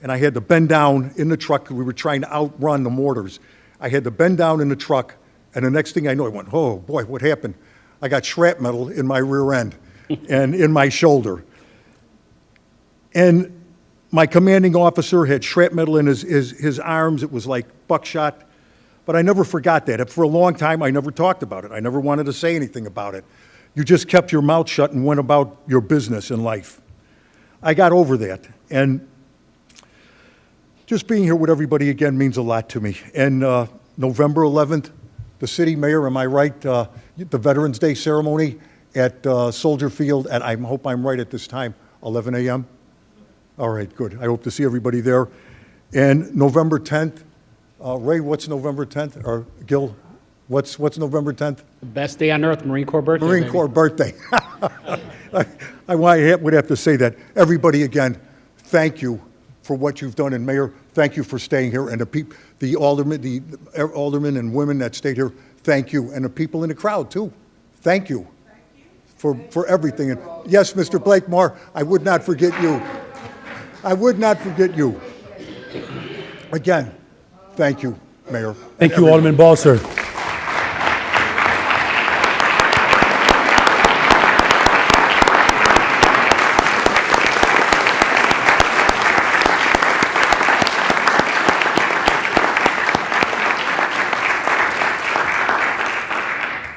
And I had to bend down in the truck. We were trying to outrun the mortars. I had to bend down in the truck, and the next thing I know, I went, oh, boy, what happened? I got shrapnel in my rear end and in my shoulder. And my commanding officer had shrapnel in his arms. It was like buckshot. But I never forgot that. For a long time, I never talked about it. I never wanted to say anything about it. You just kept your mouth shut and went about your business in life. I got over that. And just being here with everybody again means a lot to me. And November 11th, the city mayor, am I right, the Veterans Day ceremony at Soldier Field, and I hope I'm right at this time, 11 a.m.? All right, good. I hope to see everybody there. And November 10th, Ray, what's November 10th? Or Gil, what's November 10th? The best day on earth, Marine Corps birthday. Marine Corps birthday. I would have to say that. Everybody, again, thank you for what you've done. And Mayor, thank you for staying here. And the aldermen and women that stayed here, thank you. And the people in the crowd, too. Thank you for everything. And yes, Mr. Blakemore, I would not forget you. I would not forget you. Again, thank you, Mayor. Thank you, Alderman Balser.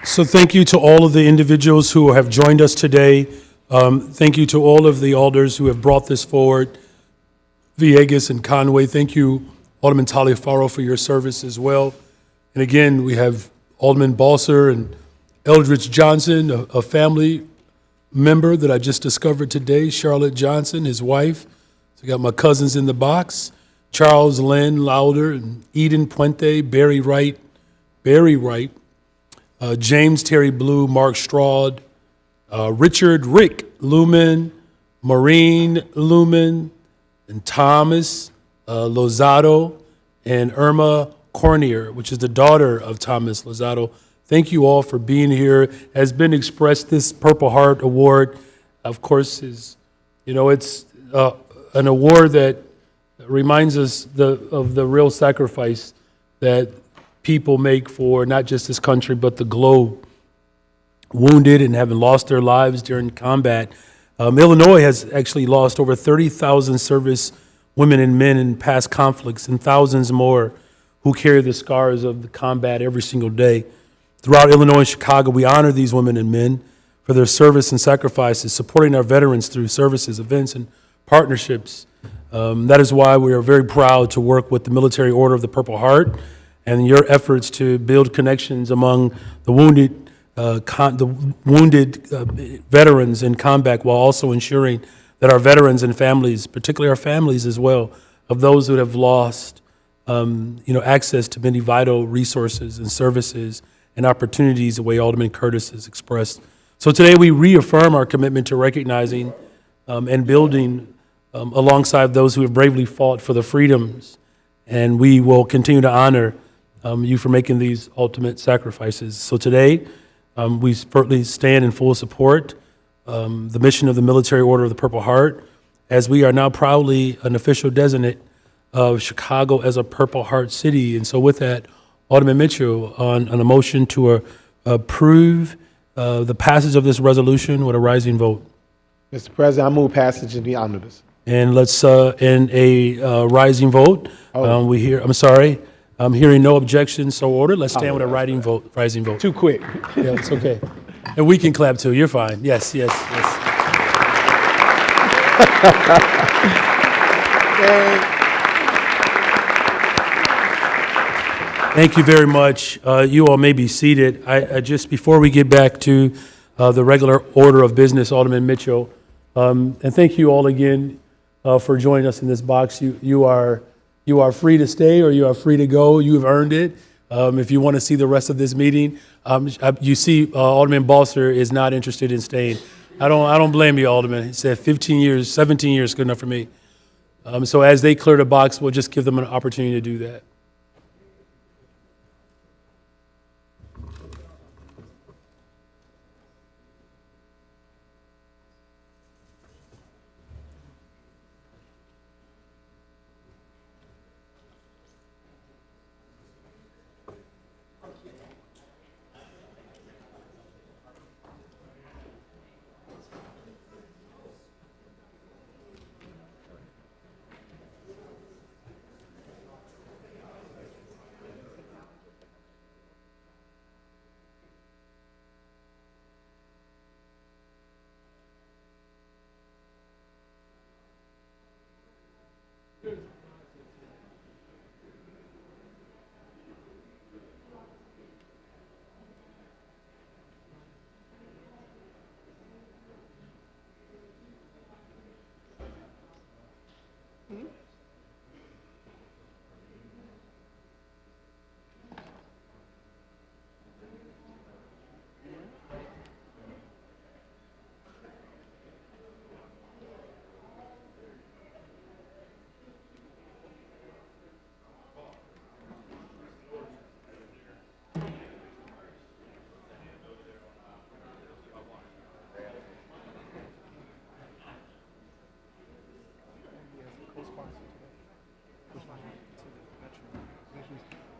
So thank you to all of the individuals who have joined us today. Thank you to all of the alders who have brought this forward. Villegas and Conway, thank you, Alderman Taliaferro, for your service as well. And again, we have Alderman Balser and Eldridge Johnson, a family member that I just discovered today, Charlotte Johnson, his wife. So I got my cousins in the box, Charles Lynn Lauder and Eden Puente, Barry Wright, James Terry Blue, Mark Stroud, Richard Rick Lumen, Maureen Lumen, and Thomas Lozado, and Irma Cornier, which is the daughter of Thomas Lozado. Thank you all for being here. Has been expressed, this Purple Heart Award, of course, is, it's an award that reminds us of the real sacrifice that people make for not just this country, but the globe. Wounded and having lost their lives during combat. Illinois has actually lost over 30,000 service women and men in past conflicts, and thousands more who carry the scars of the combat every single day. Throughout Illinois and Chicago, we honor these women and men for their service and sacrifices, supporting our veterans through services, events, and partnerships. That is why we are very proud to work with the Military Order of the Purple Heart and your efforts to build connections among the wounded veterans in combat, while also ensuring that our veterans and families, particularly our families as well, of those who have lost, access to many vital resources and services and opportunities, the way Alderman Curtis has expressed. So today we reaffirm our commitment to recognizing and building alongside those who have bravely fought for the freedoms, and we will continue to honor you for making these ultimate sacrifices. So today, we certainly stand in full support the mission of the Military Order of the Purple Heart, as we are now proudly an official designate of Chicago as a Purple Heart city. And so with that, Alderman Mitchell, on a motion to approve the passage of this resolution with a rising vote. Mr. President, I move passage in the omnibus. And let's, in a rising vote, I'm hearing no objections, so ordered. Let's stand with a rising vote. Too quick. Yeah, it's okay. And we can clap too. You're fine. Yes. Thank you very much. You all may be seated. I just, before we get back to the regular order of business, Alderman Mitchell, and thank you all again for joining us in this box. You are free to stay or you are free to go. You have earned it. If you want to see the rest of this meeting, you see Alderman Balser is not interested in staying. I don't blame you, Alderman. He said 15 years, 17 years, good enough for me. So as they clear the box, we'll just give them an opportunity to do that.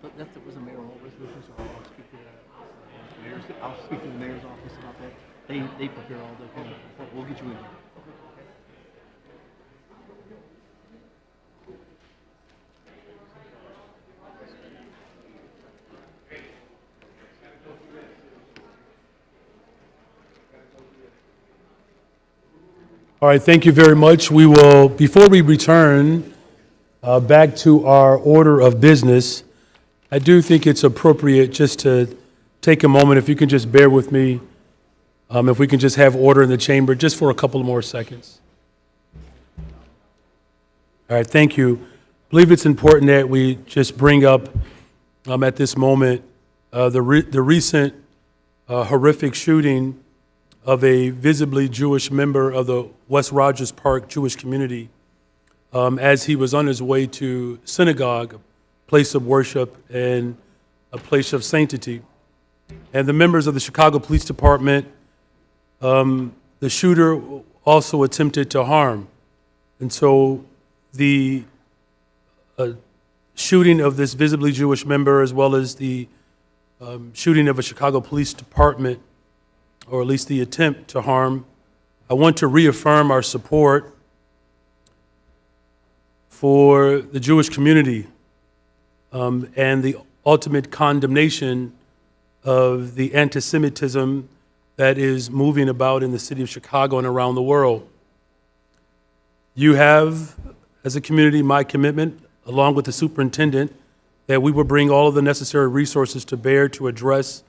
But that was a mayoral resolution, so I'll speak to the mayor's office about that. They prepare all the, we'll get you in. All right, thank you very much. We will, before we return back to our order of business, I do think it's appropriate just to take a moment, if you can just bear with me, if we can just have order in the chamber just for a couple more seconds. All right, thank you. I believe it's important that we just bring up at this moment the recent horrific shooting of a visibly Jewish member of the West Rogers Park Jewish community as he was on his way to synagogue, a place of worship and a place of sanctity. And the members of the Chicago Police Department, the shooter also attempted to harm. And so the shooting of this visibly Jewish member, as well as the shooting of a Chicago Police Department, or at least the attempt to harm, I want to reaffirm our support for the Jewish community and the ultimate condemnation of the anti-Semitism that is moving about in the city of Chicago and around the world. You have, as a community, my commitment, along with the superintendent, that we will bring all of the necessary resources to bear to address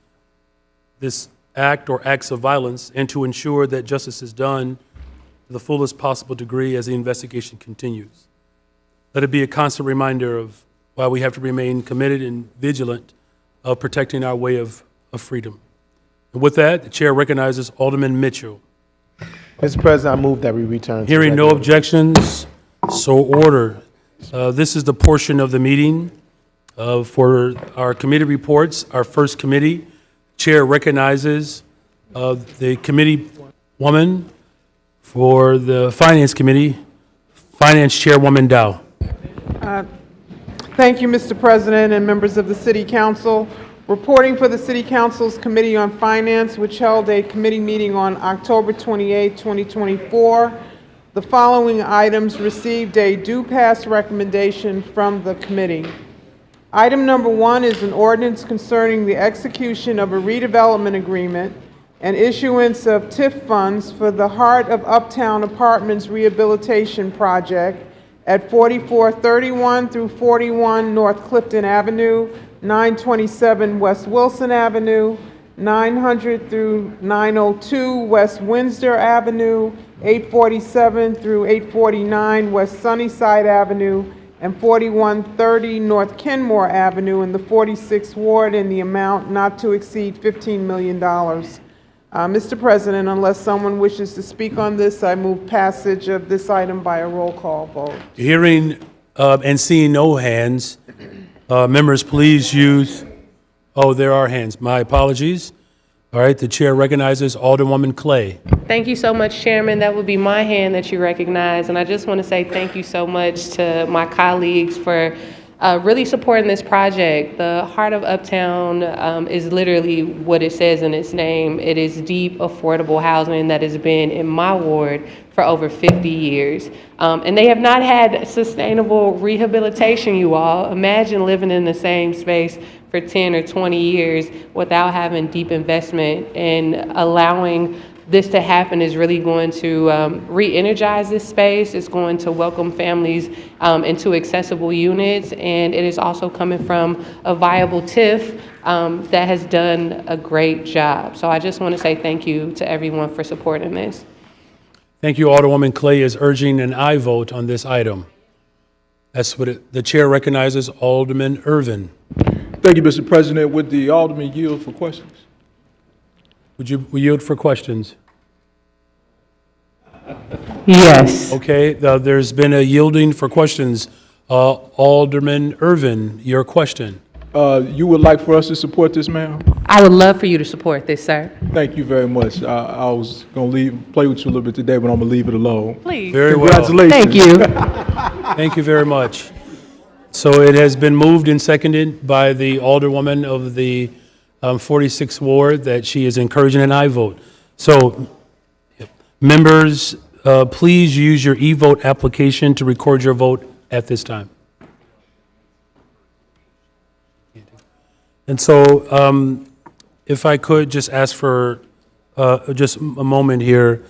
this act or acts of violence and to ensure that justice is done to the fullest possible degree as the investigation continues. Let it be a constant reminder of why we have to remain committed and vigilant of protecting our way of freedom. And with that, the chair recognizes Alderman Mitchell. Mr. President, I move that we return to Hearing no regular. objections, so ordered. This is the portion of the meeting for our committee reports. Our first committee chair recognizes the committee woman for the Finance Committee, Finance Chairwoman Dow. Thank you, Mr. President and members of the City Council. Reporting for the City Council's Committee on Finance, which held a committee meeting on October 28, 2024. The following items received a due pass recommendation from the committee. Item number 1 is an ordinance concerning the execution of a redevelopment agreement and issuance of TIF funds for the Heart of Uptown Apartments Rehabilitation Project at 4431 through 41 North Clifton Avenue, 927 West Wilson Avenue, 900 through 902 West Windsor Avenue, 847 through 849 West Sunnyside Avenue, and 4130 North Kenmore Avenue in the 46th Ward in the amount not to exceed $15 million. Mr. President, unless someone wishes to speak on this, I move passage of this item by a roll call vote. Hearing and seeing no hands, members, please use, oh, there are hands. My apologies. All right, the chair recognizes Alderwoman Clay. Thank you so much, Chairman. That would be my hand that you recognize. And I just want to say thank you so much to my colleagues for really supporting this project. The Heart of Uptown is literally what it says in its name. It is deep, affordable housing that has been in my ward for over 50 years. And they have not had sustainable rehabilitation, you all. Imagine living in the same space for 10 or 20 years without having deep investment, and allowing this to happen is really going to re-energize this space. It's going to welcome families into accessible units, and it is also coming from a viable TIF that has done a great job. So I just want to say thank you to everyone for supporting this. Thank you. Alderwoman Clay is urging an aye vote on this item. That's what the chair recognizes Alderman Irvin. Thank you, Mr. President. Would the Alderman yield for questions? Would you yield for questions? Yes. Okay, there's been a yielding for questions. Alderman Irvin, your question. You would like for us to support this, ma'am? I would love for you to support this, sir. Thank you very much. I was going to play with you a little bit today, but I'm going to leave it alone. Please. Very well. Congratulations. Thank you. Thank you very much. So it has been moved and seconded by the Alderwoman of the 46th Ward that she is encouraging an aye vote. So members, please use your e-vote application to record your vote at this time. And so if I could just ask for just a moment here,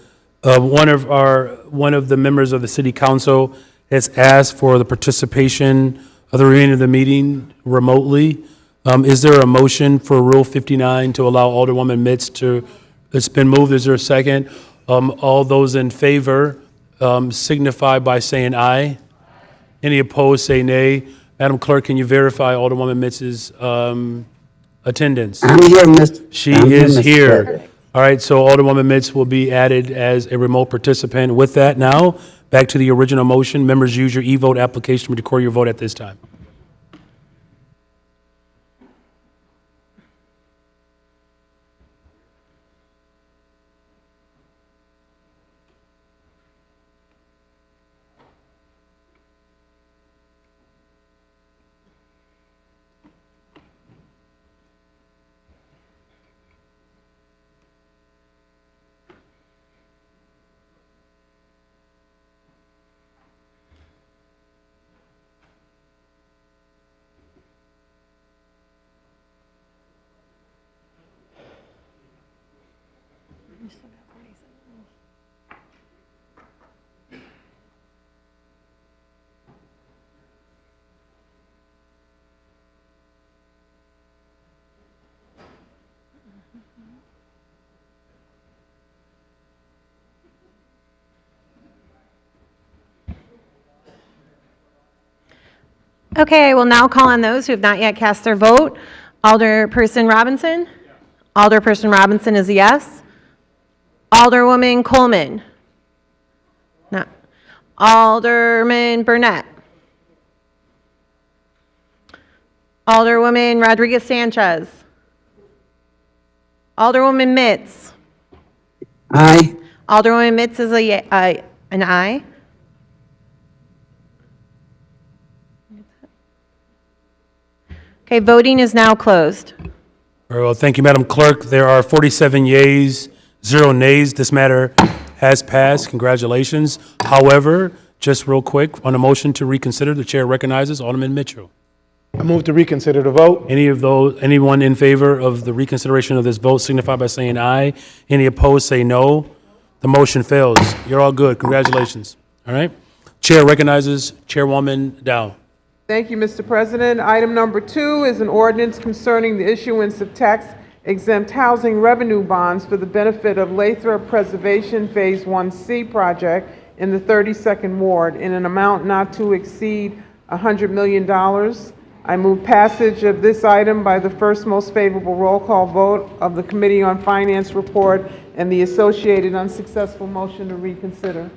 one of the members of the City Council has asked for the participation of the remainder of the meeting remotely. Is there a motion for Rule 59 to allow Alderwoman Mitz to, it's been moved, is there a second? All those in favor signify by saying aye. Any opposed, say nay. Madam Clerk, can you verify Alderwoman Mitz's attendance? I'm here, Mr. She is here. All All right, so Alderwoman Mitz will be added as a remote participant. With that now, back to the original motion. Members, use your e-vote application to record your vote at this time. Okay, I will now call on those who have not yet cast their vote. Alderperson Robinson? Alderperson Robinson is a yes. Alderwoman Coleman? No. Alderman Burnett? Alderwoman Rodriguez Sanchez? Alderwoman Mitz? Aye. Alderwoman Mitz is an aye. Okay, voting is now closed. Very well, thank you, Madam Clerk. There are 47 yeas, 0 nays. This matter has passed. Congratulations. However, just real quick, on a motion to reconsider, the chair recognizes Alderman Mitchell. I move to reconsider the vote. Anyone in favor of the reconsideration of this vote signify by saying aye. Any opposed, say no. The motion fails. You're all good. Congratulations. All right. Chair recognizes Chairwoman Dow. Thank you, Mr. President. Item number 2 is an ordinance concerning the issuance of tax-exempt housing revenue bonds for the benefit of Lathrop Preservation Phase 1C project in the 32nd Ward in an amount not to exceed $100 million. I move passage of this item by the first most favorable roll call vote of the Committee on Finance report and the associated unsuccessful motion to reconsider.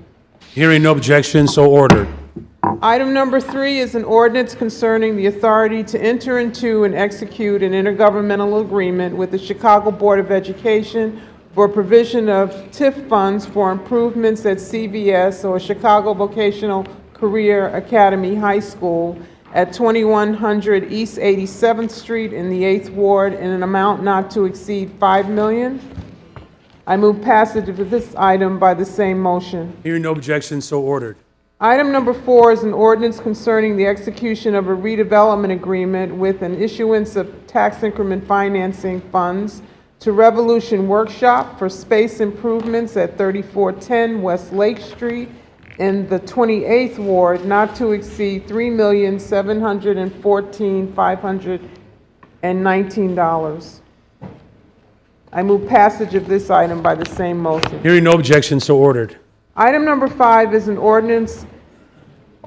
Hearing no objection, so ordered. Item number 3 is an ordinance concerning the authority to enter into and execute an intergovernmental agreement with the Chicago Board of Education for provision of TIF funds for improvements at CVS, or Chicago Vocational Career Academy High School, at 2100 East 87th Street in the 8th Ward in an amount not to exceed $5 million. I move passage of this item by the same motion. Hearing no objection, so ordered. Item number 4 is an ordinance concerning the execution of a redevelopment agreement with an issuance of tax increment financing funds to Revolution Workshop for space improvements at 3410 West Lake Street in the 28th Ward, not to exceed $3,714,519. I move passage of this item by the same motion. Hearing no objection, so ordered. Item number 5 is an ordinance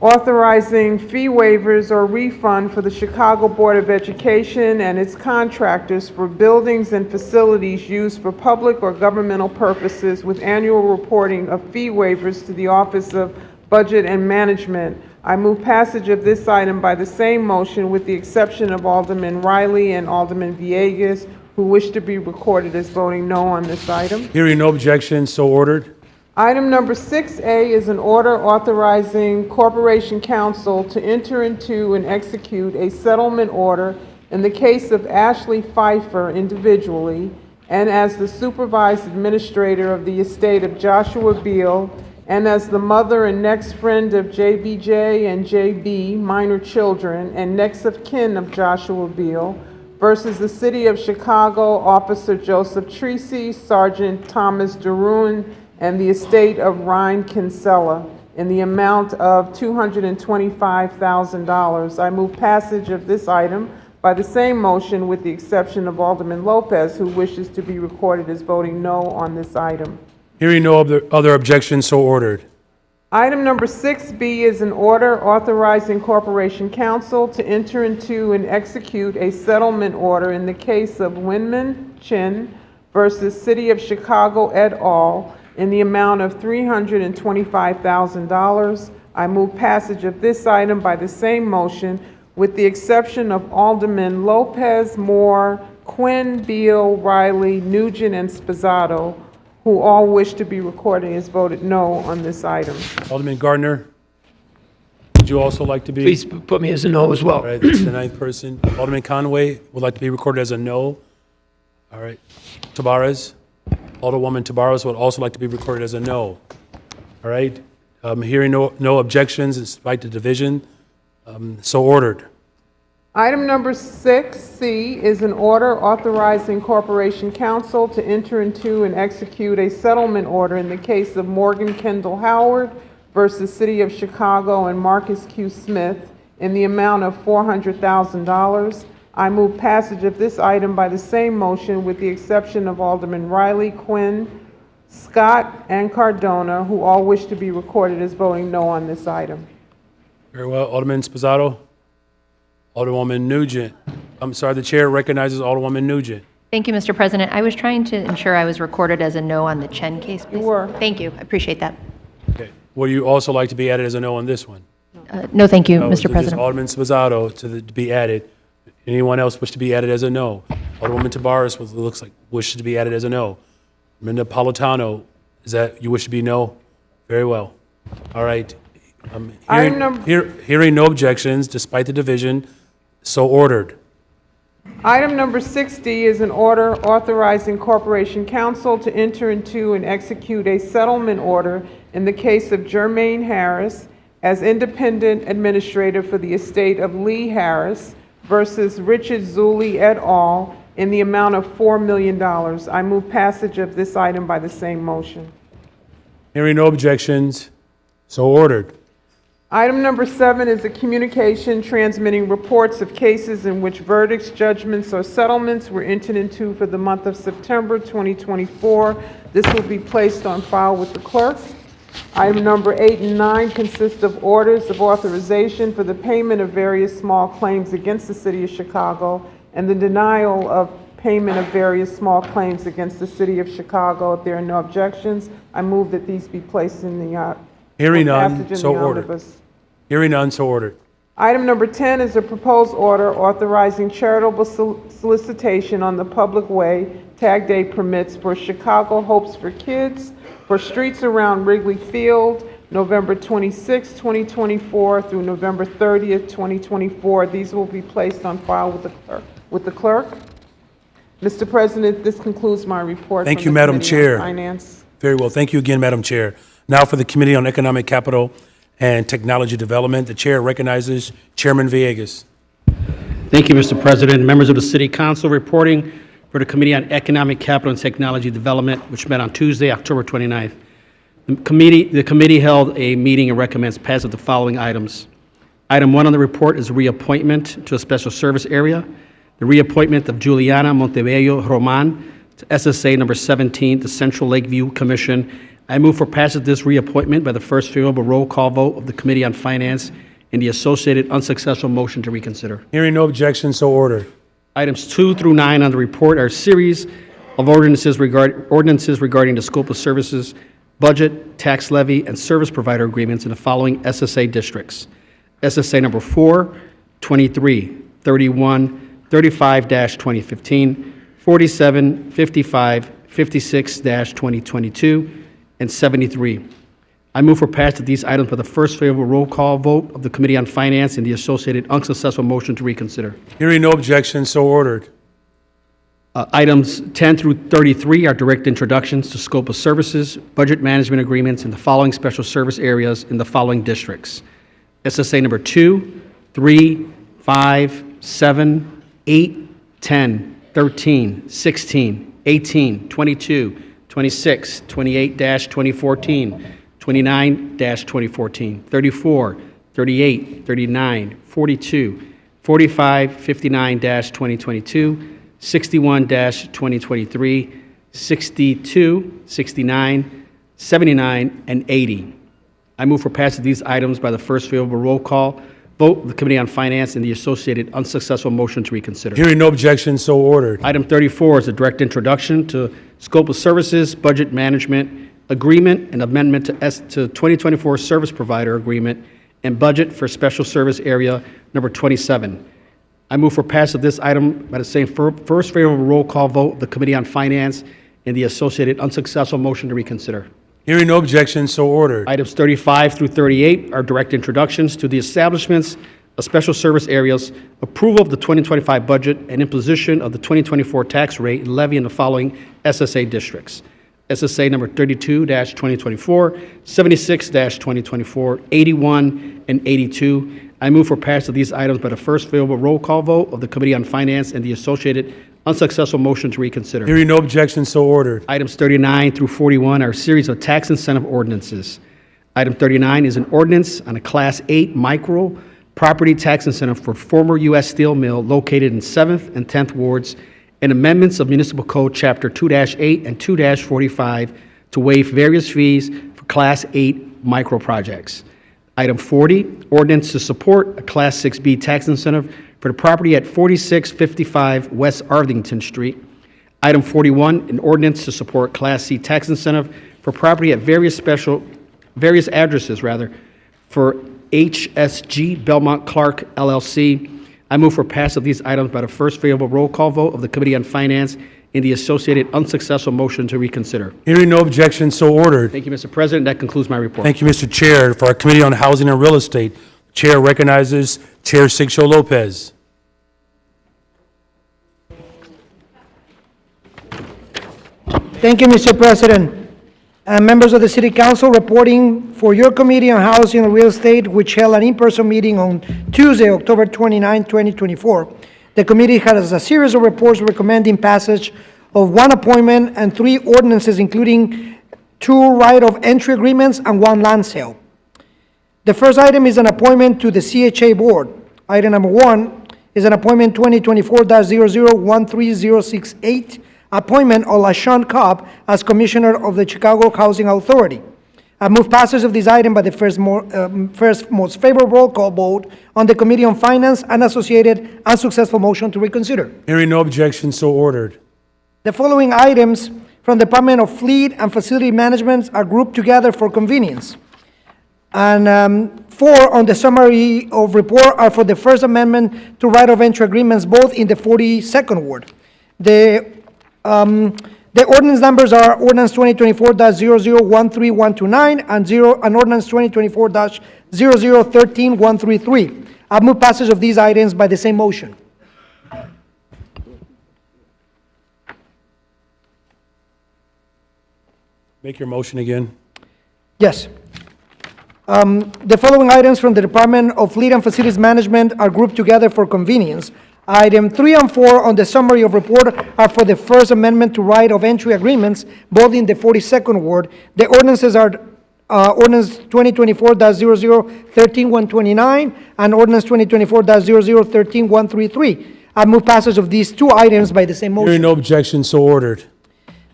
authorizing fee waivers or refund for the Chicago Board of Education and its contractors for buildings and facilities used for public or governmental purposes, with annual reporting of fee waivers to the Office of Budget and Management. I move passage of this item by the same motion, with the exception of Alderman Riley and Alderman Villegas, who wish to be recorded as voting no on this item. Hearing no objection, so ordered. Item number 6A is an order authorizing Corporation Counsel to enter into and execute a settlement order in the case of Ashley Pfeiffer individually and as the supervised administrator of the estate of Joshua Beal and as the mother and next friend of JBJ and JB, minor children, and next of kin of Joshua Beal, versus the City of Chicago, Officer Joseph Treacy, Sergeant Thomas DeRuin, and the estate of Ryan Kinsella in the amount of $225,000. I move passage of this item by the same motion, with the exception of Alderman Lopez, who wishes to be recorded as voting no on this item. Hearing no other objections, so ordered. Item number 6B is an order authorizing Corporation Counsel to enter into and execute a settlement order in the case of Winman Chin versus City of Chicago et al. In the amount of $325,000. I move passage of this item by the same motion with the exception of Alderman Lopez, Moore, Quinn, Beal, Riley, Nugent, and Sposato, who all wish to be recorded as voted no on this item. Alderman Gardner, would you also like to be? Please put me as a no as well. All right, that's the ninth person. Alderman Conway would like to be recorded as a no. All right. Tabarez. Alderwoman Tabarez would also like to be recorded as a no. All right. Hearing no objections despite the division, so ordered. Item number 6C is an order authorizing Corporation Counsel to enter into and execute a settlement order in the case of Morgan Kendall Howard versus City of Chicago and Marcus Q. Smith in the amount of $400,000. I move passage of this item by the same motion with the exception of Alderman Riley, Quinn, Scott, and Cardona, who all wish to be recorded as voting no on this item. Very well. Alderman Sposato. Alderwoman Nugent. I'm sorry, the chair recognizes Alderwoman Nugent. Thank you, Mr. President. I was trying to ensure I was recorded as a no on the Chen case, please. You were. Thank you. I appreciate that. Okay. Would you also like to be added as a no on this one? No, thank you, No, Mr. so President. just Alderman Sposato to be added. Anyone else wish to be added as a no? Alderwoman Tabarez looks like wishes to be added as a no. Minda Napolitano, is that you wish to be no? Very well. All right. Hearing no objections despite the division, so ordered. Item number 60 is an order authorizing Corporation Counsel to enter into and execute a settlement order in the case of Jermaine Harris as independent administrator for the estate of Lee Harris versus Richard Zulli et al. In the amount of $4 million. I move passage of this item by the same motion. Hearing no objections, so ordered. Item number 7 is a communication transmitting reports of cases in which verdicts, judgments, or settlements were entered into for the month of September 2024. This will be placed on file with the clerk. Item number 8 and 9 consist of orders of authorization for the payment of various small claims against the City of Chicago and the denial of payment of various small claims against the City of Chicago. If there are no objections, I move that these be placed in the Hearing passage none, in so the ordered. omnibus. Hearing none, so ordered. Item number 10 is a proposed order authorizing charitable solicitation on the public way tag day permits for Chicago Hopes for Kids for streets around Wrigley Field, November 26, 2024 through November 30th, 2024. These will be placed on file with the clerk. Mr. President, this concludes my report. Thank from you, the Madam Committee on Chair. Finance. Very well. Thank you again, Madam Chair. Now for the Committee on Economic Capital and Technology Development, the chair recognizes Chairman Villegas. Thank you, Mr. President. Members of the City Council reporting for the Committee on Economic Capital and Technology Development, which met on Tuesday, October 29th. The committee held a meeting and recommends passage of the following items. Item 1 on the report is reappointment to a special service area. The reappointment of Juliana Montebello Roman to SSA number 17, the Central Lakeview Commission. I move for passage of this reappointment by the first favorable roll call vote of the Committee on Finance and the associated unsuccessful motion to reconsider. Hearing no objection, so ordered. Items 2 through 9 on the report are a series of ordinances regarding the scope of services, budget, tax levy, and service provider agreements in the following SSA districts. SSA number 4, 23, 31, 35-2015, 47, 55, 56-2022, and 73. I move for passage of these items by the first favorable roll call vote of the Committee on Finance and the associated unsuccessful motion to reconsider. Hearing no objection, so ordered. Items 10 through 33 are direct introductions to scope of services, budget management agreements in the following special service areas in the following districts. SSA number 2, 3, 5, 7, 8, 10, 13, 16, 18, 22, 26, 28-2014, 29-2014, 34, 38, 39, 42, 45, 59-2022, 61-2023, 62, 69, 79, and 80. I move for passage of these items by the first favorable roll call vote of the Committee on Finance and the associated unsuccessful motion to reconsider. Hearing no objection, so ordered. Item 34 is a direct introduction to scope of services, budget management agreement, and amendment to 2024 service provider agreement and budget for special service area number 27. I move for passage of this item by the same first favorable roll call vote of the Committee on Finance and the associated unsuccessful motion to reconsider. Hearing no objection, so ordered. Items 35 through 38 are direct introductions to the establishments of special service areas, approval of the 2025 budget, and imposition of the 2024 tax rate and levy in the following SSA districts. SSA number 32-2024, 76-2024, 81, and 82. I move for passage of these items by the first favorable roll call vote of the Committee on Finance and the associated unsuccessful motion to reconsider. Hearing no objection, so ordered. Items 39 through 41 are a series of tax incentive ordinances. Item 39 is an ordinance on a Class 8 micro property tax incentive for former U.S. Steel Mill located in 7th and 10th wards and amendments of Municipal Code Chapter 2-8 and 2-45 to waive various fees for Class 8 micro projects. Item 40, ordinance to support a Class 6B tax incentive for the property at 4655 West Arlington Street. Item 41, an ordinance to support Class C tax incentive for property at various addresses for HSG Belmont Clark LLC. I move for passage of these items by the first favorable roll call vote of the Committee on Finance and the associated unsuccessful motion to reconsider. Hearing no objection, so ordered. Thank you, Mr. President. That concludes my report. Thank you, Mr. Chair. For our Committee on Housing and Real Estate, Chair recognizes Chair Sixto Lopez. Thank you, Mr. President. Members of the City Council, reporting for your Committee on Housing and Real Estate, which held an in-person meeting on Tuesday, October 29, 2024. The committee has a series of reports recommending passage of 1 appointment and 3 ordinances, including 2 right-of-entry agreements and 1 land sale. The first item is an appointment to the CHA Board. Item number 1 is an appointment 2024-001368, appointment of LaShawn Cobb as Commissioner of the Chicago Housing Authority. I move passage of this item by the first most favorable roll call vote on the Committee on Finance and associated unsuccessful motion to reconsider. Hearing no objection, so ordered. The following items from the Department of Fleet and Facility Management are grouped together for convenience. And 4 on the summary of report are for the First Amendment to right-of-entry agreements, both in the 42nd Ward. The ordinance numbers are ordinance 2024-0013-129 and ordinance 2024-0013-133. I move passage of these items by the same motion. Make your motion again. Yes. The following items from the Department of Fleet and Facilities Management are grouped together for convenience. Item 3 and 4 on the summary of report are for the First Amendment to right-of-entry agreements, both in the 42nd Ward. The ordinances are ordinance 2024-0013-129 and ordinance 2024-0013-133. I move passage of these 2 items by the same motion. Hearing no objection, so ordered.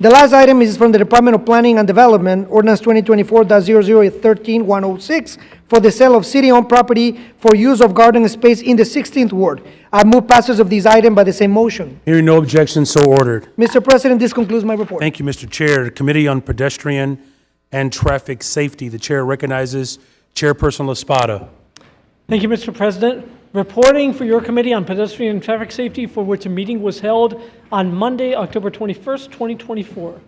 The last item is from the Department of Planning and Development, ordinance 2024-0013-106, for the sale of city-owned property for use of garden space in the 16th Ward. I move passage of these items by the same motion. Hearing no objection, so ordered. Mr. President, this concludes my report. Thank you, Mr. Chair. The Committee on Pedestrian and Traffic Safety, the Chair recognizes Chairperson Espada. Thank you, Mr. President. Reporting for your Committee on Pedestrian and Traffic Safety, for which a meeting was held on Monday, October 21st, 2024.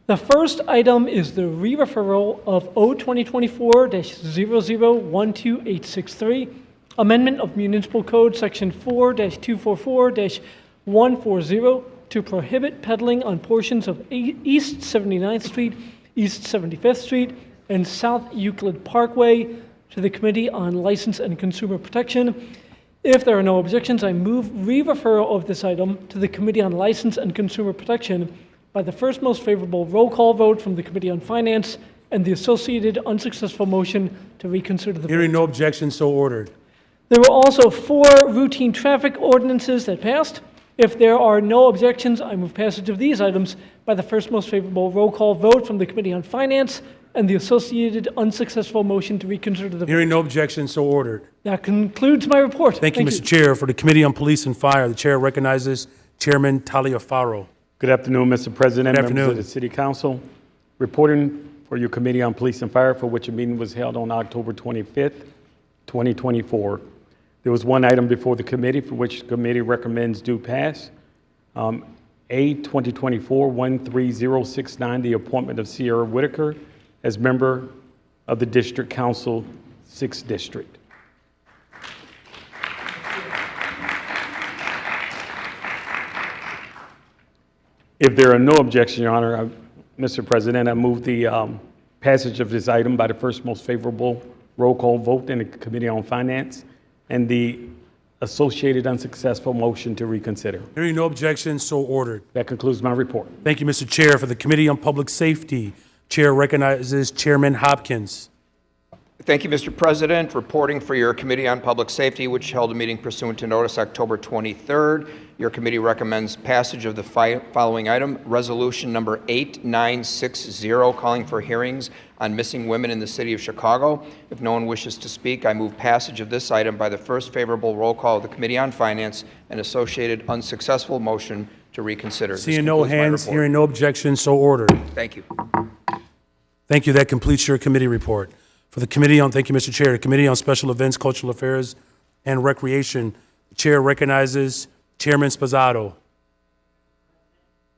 The first item is the re-referral of O-2024-0012863, Amendment of Municipal Code Section 4-244-140 to prohibit peddling on portions of East 79th Street, East 75th Street, and South Euclid Parkway, to the Committee on License and Consumer Protection. If there are no objections, I move re-referral of this item to the Committee on License and Consumer Protection by the first most favorable roll call vote from the Committee on Finance and the associated unsuccessful motion to reconsider the Hearing vote. no objection, so ordered. There were also 4 routine traffic ordinances that passed. If there are no objections, I move passage of these items by the first most favorable roll call vote from the Committee on Finance and the associated unsuccessful motion to reconsider the vote. Hearing no objection, so ordered. That concludes my report. Thank you, Mr. Chair. For the Committee on Police and Fire, the Chair recognizes Chairman Taliaferro. Good afternoon, Mr. President, Good members afternoon. of the City Council. Reporting for your Committee on Police and Fire, for which a meeting was held on October 25th, 2024. There was one item before the committee for which the committee recommends do pass. A 2024-13069, the appointment of Sierra Whitaker as member of the District Council, 6th District. If there are no objections, Your Honor, Mr. President, I move the passage of this item by the first most favorable roll call vote in the Committee on Finance and the associated unsuccessful motion to reconsider. Hearing no objection, so ordered. That concludes my report. Thank you, Mr. Chair. For the Committee on Public Safety, Chair recognizes Chairman Hopkins. Thank you, Mr. President. Reporting for your Committee on Public Safety, which held a meeting pursuant to notice October 23rd. Your committee recommends passage of the following item, Resolution number 8960, calling for hearings on missing women in the city of Chicago. If no one wishes to speak, I move passage of this item by the first favorable roll call of the Committee on Finance and associated unsuccessful motion to reconsider. Seeing no hands, hearing no objection, so ordered. Thank you. Thank you. That completes your committee report. For the Committee on, thank you, Mr. Chair, the Committee on Special Events, Cultural Affairs, and Recreation, the Chair recognizes Chairman Sposato.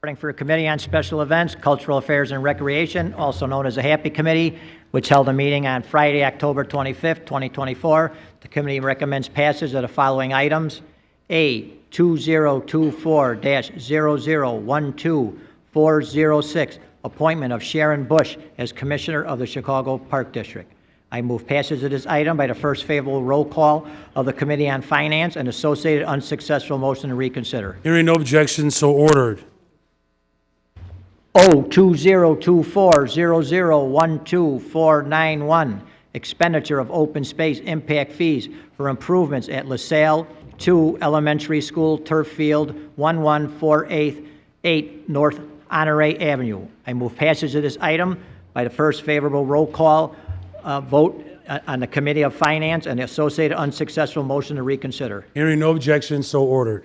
Reporting for a Committee on Special Events, Cultural Affairs, and Recreation, also known as the Happy Committee, which held a meeting on Friday, October 25th, 2024. The committee recommends passage of the following items. A 2024-0012-406, appointment of Sharon Bush as Commissioner of the Chicago Park District. I move passage of this item by the first favorable roll call of the Committee on Finance and associated unsuccessful motion to reconsider. Hearing no objection, so ordered. O 2024-0012-491, expenditure of open space impact fees for improvements at LaSalle 2 Elementary School Turf Field 11488 North Honore Avenue. I move passage of this item by the first favorable roll call vote on the Committee of Finance and the associated unsuccessful motion to reconsider. Hearing no objection, so ordered.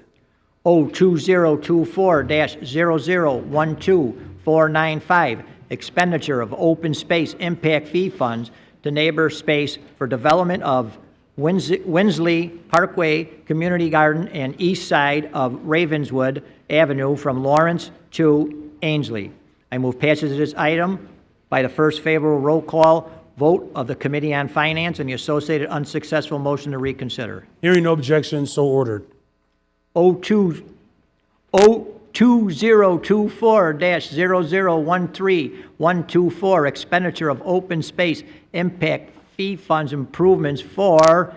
O 2024-0012-495, expenditure of open space impact fee funds to neighbor space for development of Winsley Parkway Community Garden and east side of Ravenswood Avenue from Lawrence to Ainsley. I move passage of this item by the first favorable roll call vote of the Committee on Finance and the associated unsuccessful motion to reconsider. Hearing no objection, so ordered. O 2024-0013-124, expenditure of open space impact fee funds improvements for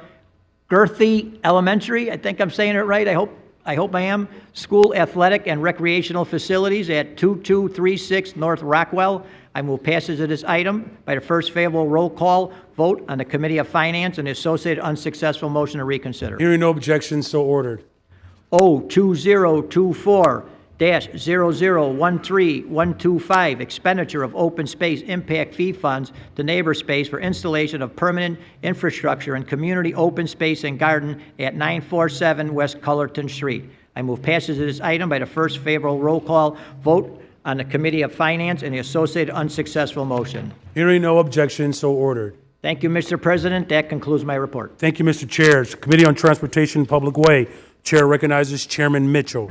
Girthy Elementary, I think I'm saying it right, I hope I am, school athletic and recreational facilities at 2236 North Rockwell. I move passage of this item by the first favorable roll call vote on the Committee of Finance and the associated unsuccessful motion to reconsider. Hearing no objection, so ordered. O 2024-0013-125, expenditure of open space impact fee funds to neighbor space for installation of permanent infrastructure and community open space and garden at 947 West Cullerton Street. I move passage of this item by the first favorable roll call vote on the Committee of Finance and the associated unsuccessful motion. Hearing no objection, so ordered. Thank you, Mr. President. That concludes my report. Thank you, Mr. Chair. Committee on Transportation and Public Way, Chair recognizes Chairman Mitchell.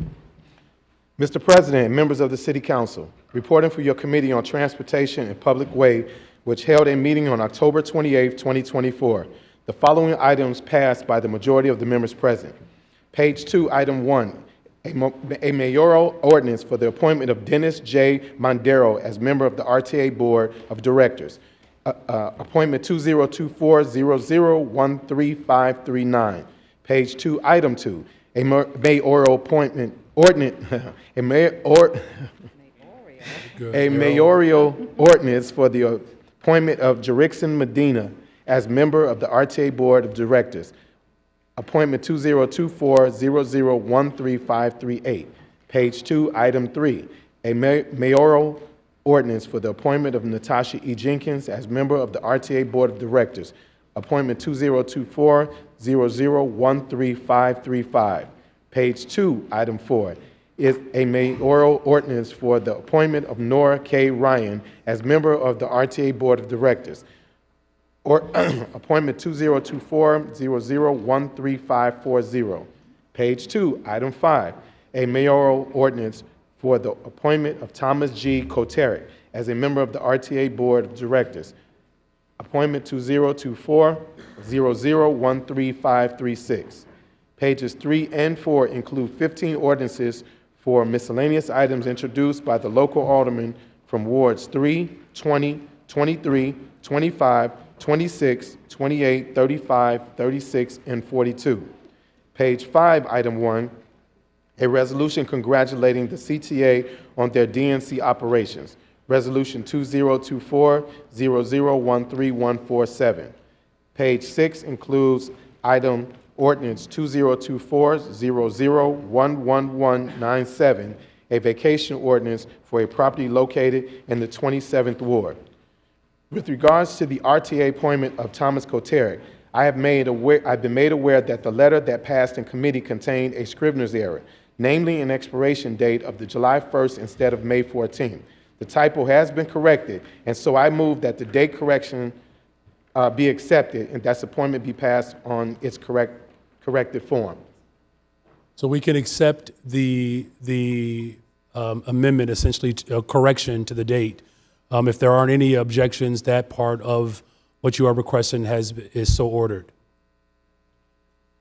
Mr. President and members of the City Council, reporting for your Committee on Transportation and Public Way, which held a meeting on October 28, 2024. The following items passed by the majority of the members present. Page 2, Item 1, a mayoral ordinance for the appointment of Dennis J. Mondero as member of the RTA Board of Directors. Appointment 2024-0013-539. Page 2, Item 2, a mayoral appointment a mayoral ordinance for the appointment of Jerickson Medina as member of the RTA Board of Directors. Appointment 2024-0013-538. Page 2, Item 3, a mayoral ordinance for the appointment of Natasha E. Jenkins as member of the RTA Board of Directors, appointment 2024-0013-535. Page 2, item 4, is a mayoral ordinance for the appointment of Nora K. Ryan as member of the RTA Board of Directors, or appointment 2024-0013-540. Page 2, item 5, a mayoral ordinance for the appointment of Thomas G. Koterick as a member of the RTA Board of Directors, appointment 2024-0013-536. Pages 3 and 4 include 15 ordinances for miscellaneous items introduced by the local aldermen from wards 3, 20, 23, 25, 26, 28, 35, 36, and 42. Page 5, item 1, a resolution congratulating the CTA on their DNC operations, Resolution 2024-0013-147. Page 6 includes item ordinance 2024-00-11197, a vacation ordinance for a property located in the 27th Ward. With regards to the RTA appointment of Thomas Koterick, I've been made aware that the letter that passed in committee contained a scrivener's error, namely an expiration date of the July 1st instead of May 14th. The typo has been corrected, and so I move that the date correction be accepted and that appointment be passed on its corrected form. So we can accept the amendment, essentially a correction to the date. If there aren't any objections, that part of what you are requesting is so ordered.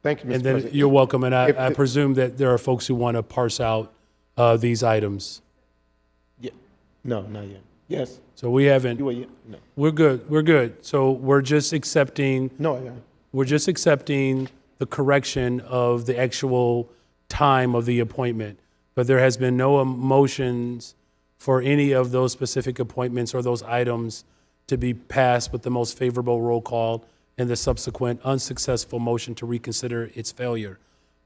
Thank you, Mr. And then President. you're welcome, and I presume that there are folks who want to parse out these items. Yeah. No, not yet. Yes. So we haven't. You were, no. We're good. We're good. So we're just accepting. No, yeah. We're just accepting the correction of the actual time of the appointment, but there has been no motions for any of those specific appointments or those items to be passed with the most favorable roll call and the subsequent unsuccessful motion to reconsider its failure.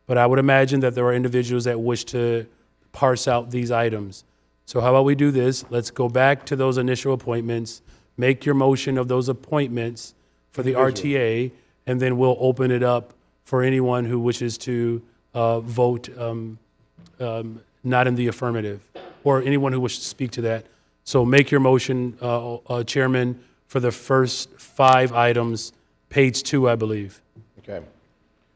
But I would imagine that there are individuals that wish to parse out these items. So how about we do this? Let's go back to those initial appointments, make your motion of those appointments for the RTA, and then we'll open it up for anyone who wishes to vote not in the affirmative, or anyone who wishes to speak to that. So make your motion, Chairman, for the first 5 items, page 2, I believe. Okay.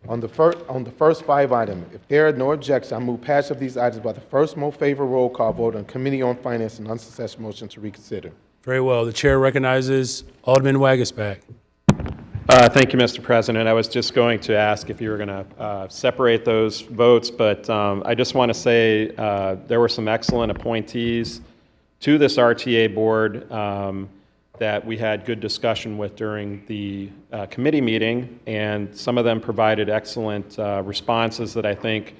On the first 5 items, if there are no objections, I move passage of these items by the first most favorable roll call vote on Committee on Finance and unsuccessful motion to reconsider. Very well. The chair recognizes Alderman Wagisback. Thank you, Mr. President. I was just going to ask if you were going to separate those votes, but I just want to say there were some excellent appointees to this RTA board that we had good discussion with during the committee meeting, and some of them provided excellent responses that I think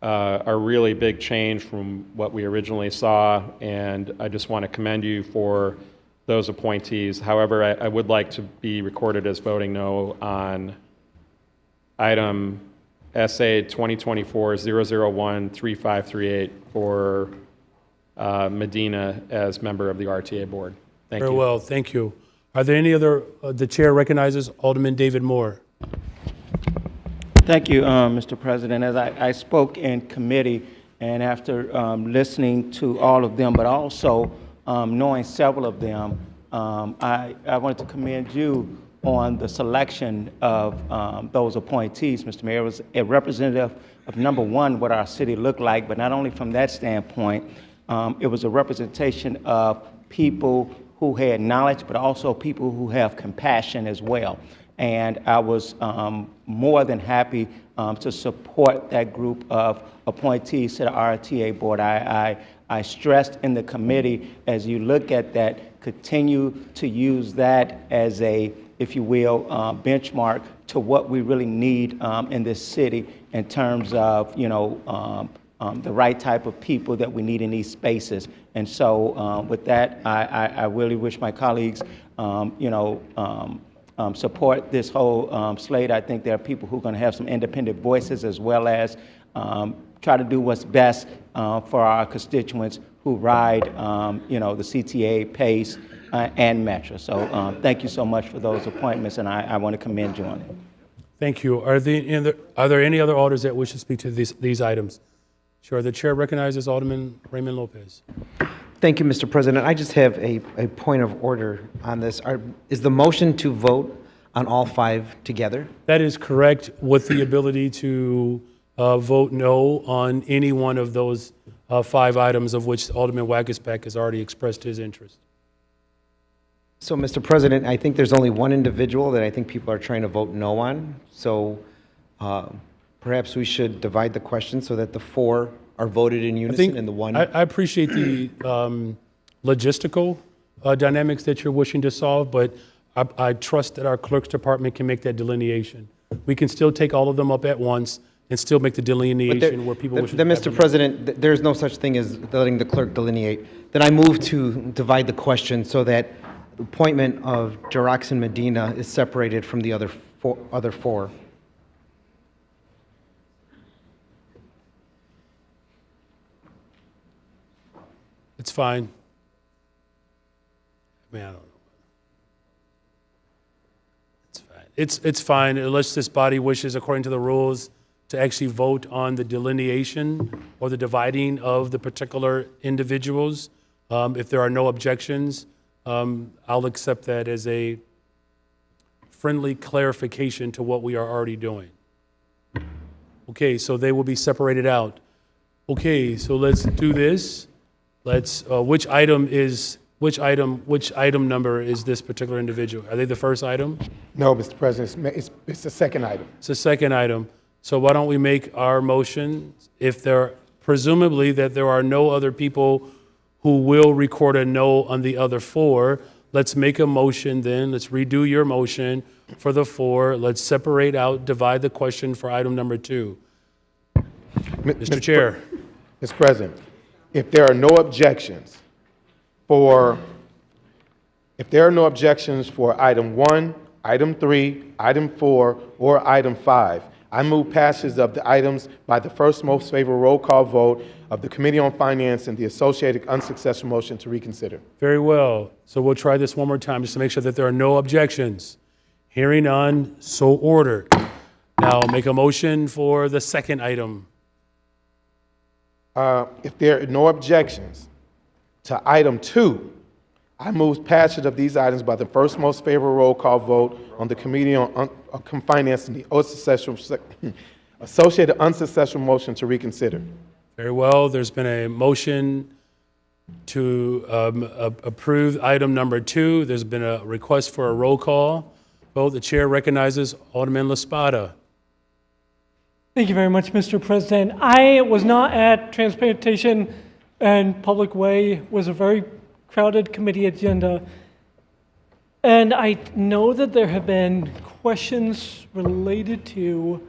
are really big change from what we originally saw, and I just want to commend you for those appointees. However, I would like to be recorded as voting no on item SA 2024-001-3538 for Medina as member of the RTA board. Thank you. Very well, thank you. Are there any other, the chair recognizes Alderman David Moore. Thank you, Mr. President. As I spoke in committee, and after listening to all of them, but also knowing several of them, I wanted to commend you on the selection of those appointees. Mr. Mayor, was a representative of, number one, what our city looked like, but not only from that standpoint, it was a representation of people who had knowledge, but also people who have compassion as well. And I was more than happy to support that group of appointees to the RTA board. I stressed in the committee, as you look at that, continue to use that as a, if you will, benchmark to what we really need in this city in terms of, you know, the right type of people that we need in these spaces. And so with that, I really wish my colleagues, you know, support this whole slate. I think there are people who are going to have some independent voices, as well as try to do what's best for our constituents who ride, the CTA, PACE, and Metro. So thank you so much for those appointments, and I want to commend you on it. Thank you. Are there any other alders that wish to speak to these items? Sure. The chair recognizes Alderman Raymond Lopez. Thank you, Mr. President. I just have a point of order on this. Is the motion to vote on all 5 together? That is correct, with the ability to vote no on any one of those 5 items, of which Alderman Wagispack has already expressed his interest. So, Mr. President, I think there's only one individual that I think people are trying to vote no on. So perhaps we should divide the question so that the 4 are voted in unison and the one. I appreciate the logistical dynamics that you're wishing to solve, but I trust that our clerk's department can make that delineation. We can still take all of them up at once and still make the delineation where people wish to. Then, Mr. President, there's no such thing as letting the clerk delineate. Then I move to divide the question so that the appointment of Jaraxin Medina is separated from the other four. It's fine. I mean, I don't know. It's fine. It's fine unless this body wishes, according to the rules, to actually vote on the delineation or the dividing of the particular individuals. If there are no objections, I'll accept that as a friendly clarification to what we are already doing. Okay, so they will be separated out. Okay, so let's do this. Let's, which item number is this particular individual? Are they the first item? No, Mr. President, it's the second item. It's the second item. So why don't we make our motion, if there, presumably that there are no other people who will record a no on the other 4, let's make a motion then, let's redo your motion for the 4, let's separate out, divide the question for item number 2. Mr. Chair. Mr. President, if there are no objections for item 1, item 3, item 4, or item 5, I move passage of the items by the first most favorable roll call vote of the Committee on Finance and the associated unsuccessful motion to reconsider. Very well. So we'll try this one more time just to make sure that there are no objections. Hearing none, so ordered. Now make a motion for the second item. If there are no objections to item 2, I move passage of these items by the first most favorable roll call vote on the Committee on Finance and the associated unsuccessful motion to reconsider. Very well. There's been a motion to approve item number 2. There's been a request for a roll call vote. The chair recognizes Alderman LaSpada. Thank you very much, Mr. President. I was not at Transportation and Public Way. It was a very crowded committee agenda. And I know that there have been questions related to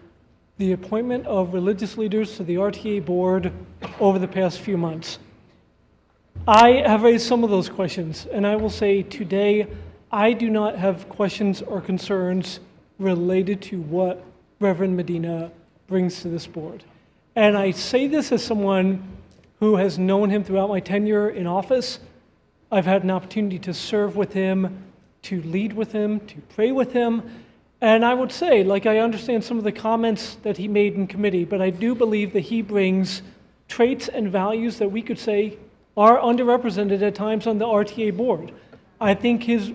the appointment of religious leaders to the RTA board over the past few months. I have raised some of those questions, and I will say today, I do not have questions or concerns related to what Reverend Medina brings to this board. And I say this as someone who has known him throughout my tenure in office. I've had an opportunity to serve with him, to lead with him, to pray with him. And I would say, like, I understand some of the comments that he made in committee, but I do believe that he brings traits and values that we could say are underrepresented at times on the RTA board. I think his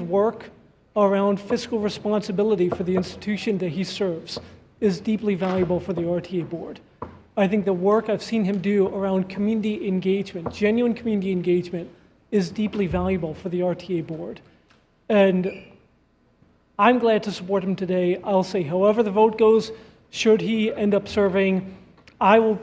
work around fiscal responsibility for the institution that he serves is deeply valuable for the RTA board. I think the work I've seen him do around community engagement, genuine community engagement, is deeply valuable for the RTA board. And I'm glad to support him today. I'll say however the vote goes, should he end up serving, I will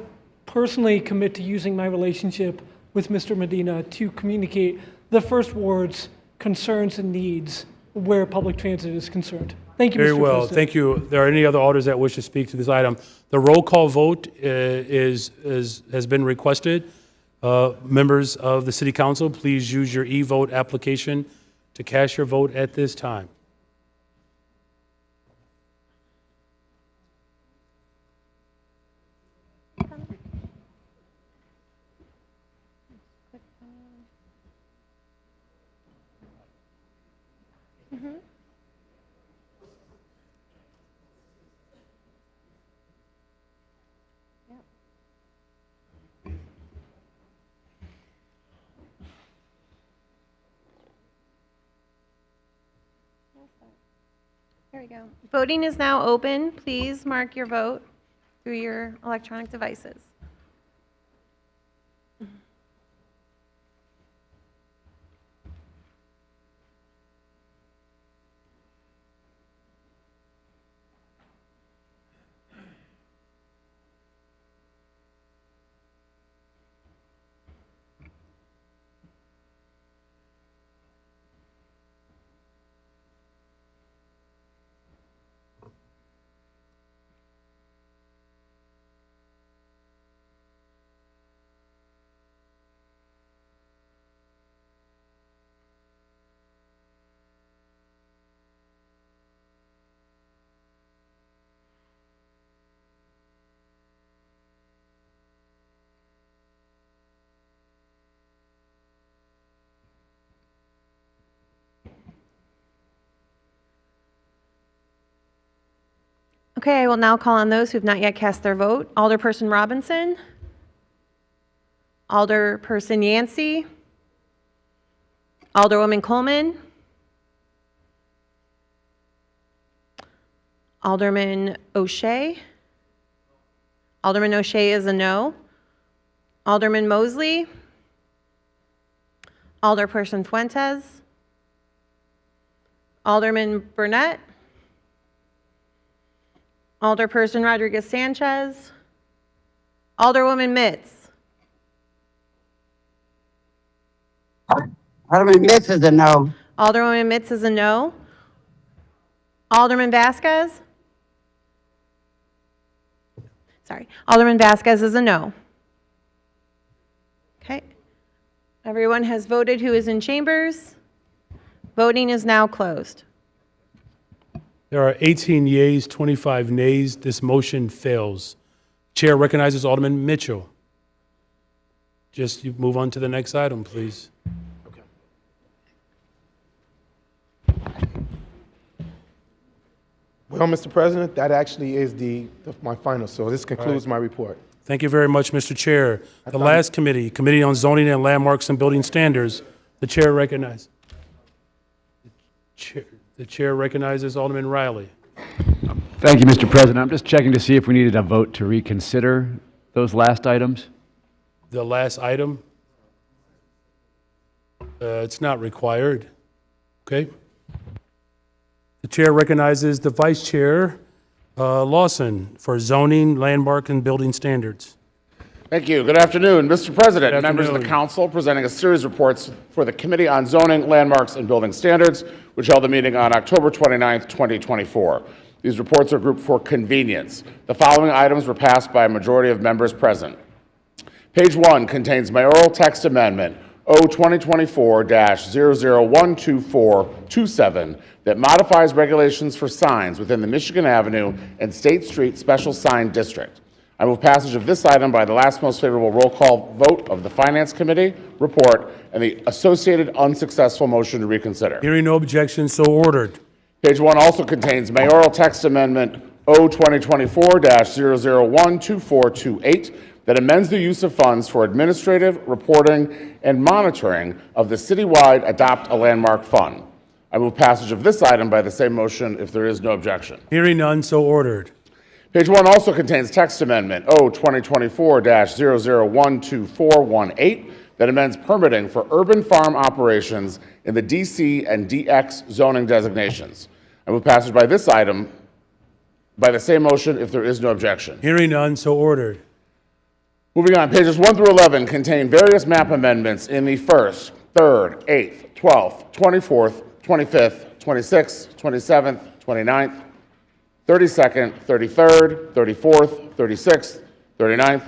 personally commit to using my relationship with Mr. Medina to communicate the first words, concerns, and needs where public transit is concerned. Thank you, Mr. Very well. President. Thank you. Are there any other alders that wish to speak to this item? The roll call vote has been requested. Members of the City Council, please use your e-vote application to cast your vote at this time. There we go. Voting is now open. Please mark your vote through your electronic devices. Okay, I will now call on those who have not yet cast their vote. Alderperson Robinson. Alderperson Yancey. Alderwoman Coleman. Alderman O'Shea. Alderman O'Shea is a no. Alderman Mosley. Alderperson Fuentes. Alderman Burnett. Alderperson Rodriguez Sanchez. Alderwoman Mitz. Alderman Mitz is a no. Alderwoman Mitz is a no. Alderman Vasquez. Sorry, Alderman Vasquez is a no. Okay. Everyone has voted who is in chambers. Voting is now closed. There are 18 yeas, 25 nays. This motion fails. Chair recognizes Alderman Mitchell. Just you move on to the next item, please. Well, Mr. President, that actually is my final, so this concludes my report. Thank you very much, Mr. Chair. The last committee, Committee on Zoning and Landmarks and Building Standards, the chair recognizes. The chair recognizes Alderman Riley. Thank you, Mr. President. I'm just checking to see if we needed a vote to reconsider those last items. The last item? It's not required. Okay. The chair recognizes the Vice Chair, Lawson, for Zoning, Landmark, and Building Standards. Thank you. Good afternoon, Mr. President, Good members of the afternoon. council, presenting a series of reports for the Committee on Zoning, Landmarks, and Building Standards, which held a meeting on October 29th, 2024. These reports are grouped for convenience. The following items were passed by a majority of members present. Page 1 contains mayoral text amendment O2024-001247 that modifies regulations for signs within the Michigan Avenue and State Street Special Sign District. I move passage of this item by the last most favorable roll call vote of the Finance Committee report and the associated unsuccessful motion to reconsider. Hearing no objection, so ordered. Page 1 also contains mayoral text amendment O2024-001248 that amends the use of funds for administrative, reporting, and monitoring of the citywide Adopt a Landmark Fund. I move passage of this item by the same motion if there is no objection. Hearing none, so ordered. Page 1 also contains text amendment O2024-001248 that amends permitting for urban farm operations in the DC and DX zoning designations. I move passage by this item by the same motion if there is no objection. Hearing none, so ordered. Moving on, pages 1 through 11 contain various map amendments in the 1st, 3rd, 8th, 12th, 24th, 25th, 26th, 27th, 29th, 32nd, 33rd, 34th, 36th, 39th,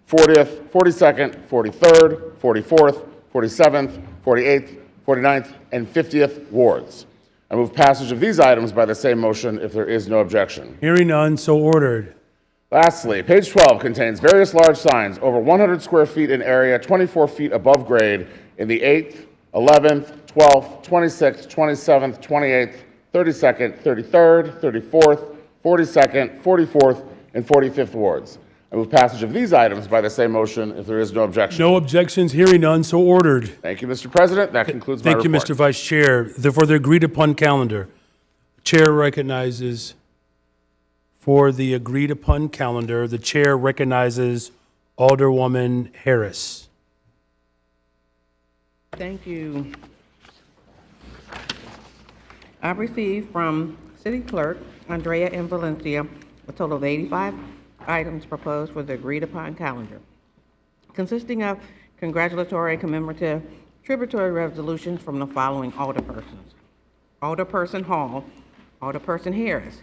40th, 42nd, 43rd, 44th, 47th, 48th, 49th, and 50th wards. I move passage of these items by the same motion if there is no objection. Hearing none, so ordered. Lastly, page 12 contains various large signs over 100 square feet in area, 24 feet above grade in the 8th, 11th, 12th, 26th, 27th, 28th, 32nd, 33rd, 34th, 42nd, 44th, and 45th wards. I move passage of these items by the same motion if there is no objection. No objections, hearing none, so ordered. Thank you, Mr. President. That concludes my Thank you, report. Mr. Vice Chair. For the agreed-upon calendar, Chair recognizes, for the agreed-upon calendar, the Chair recognizes Alderwoman Harris. Thank you. I received from City Clerk Andrea M. Valencia a total of 85 items proposed for the agreed-upon calendar, consisting of congratulatory and commemorative tributary resolutions from the following alderpersons: Alderperson Hall, Alderperson Harris,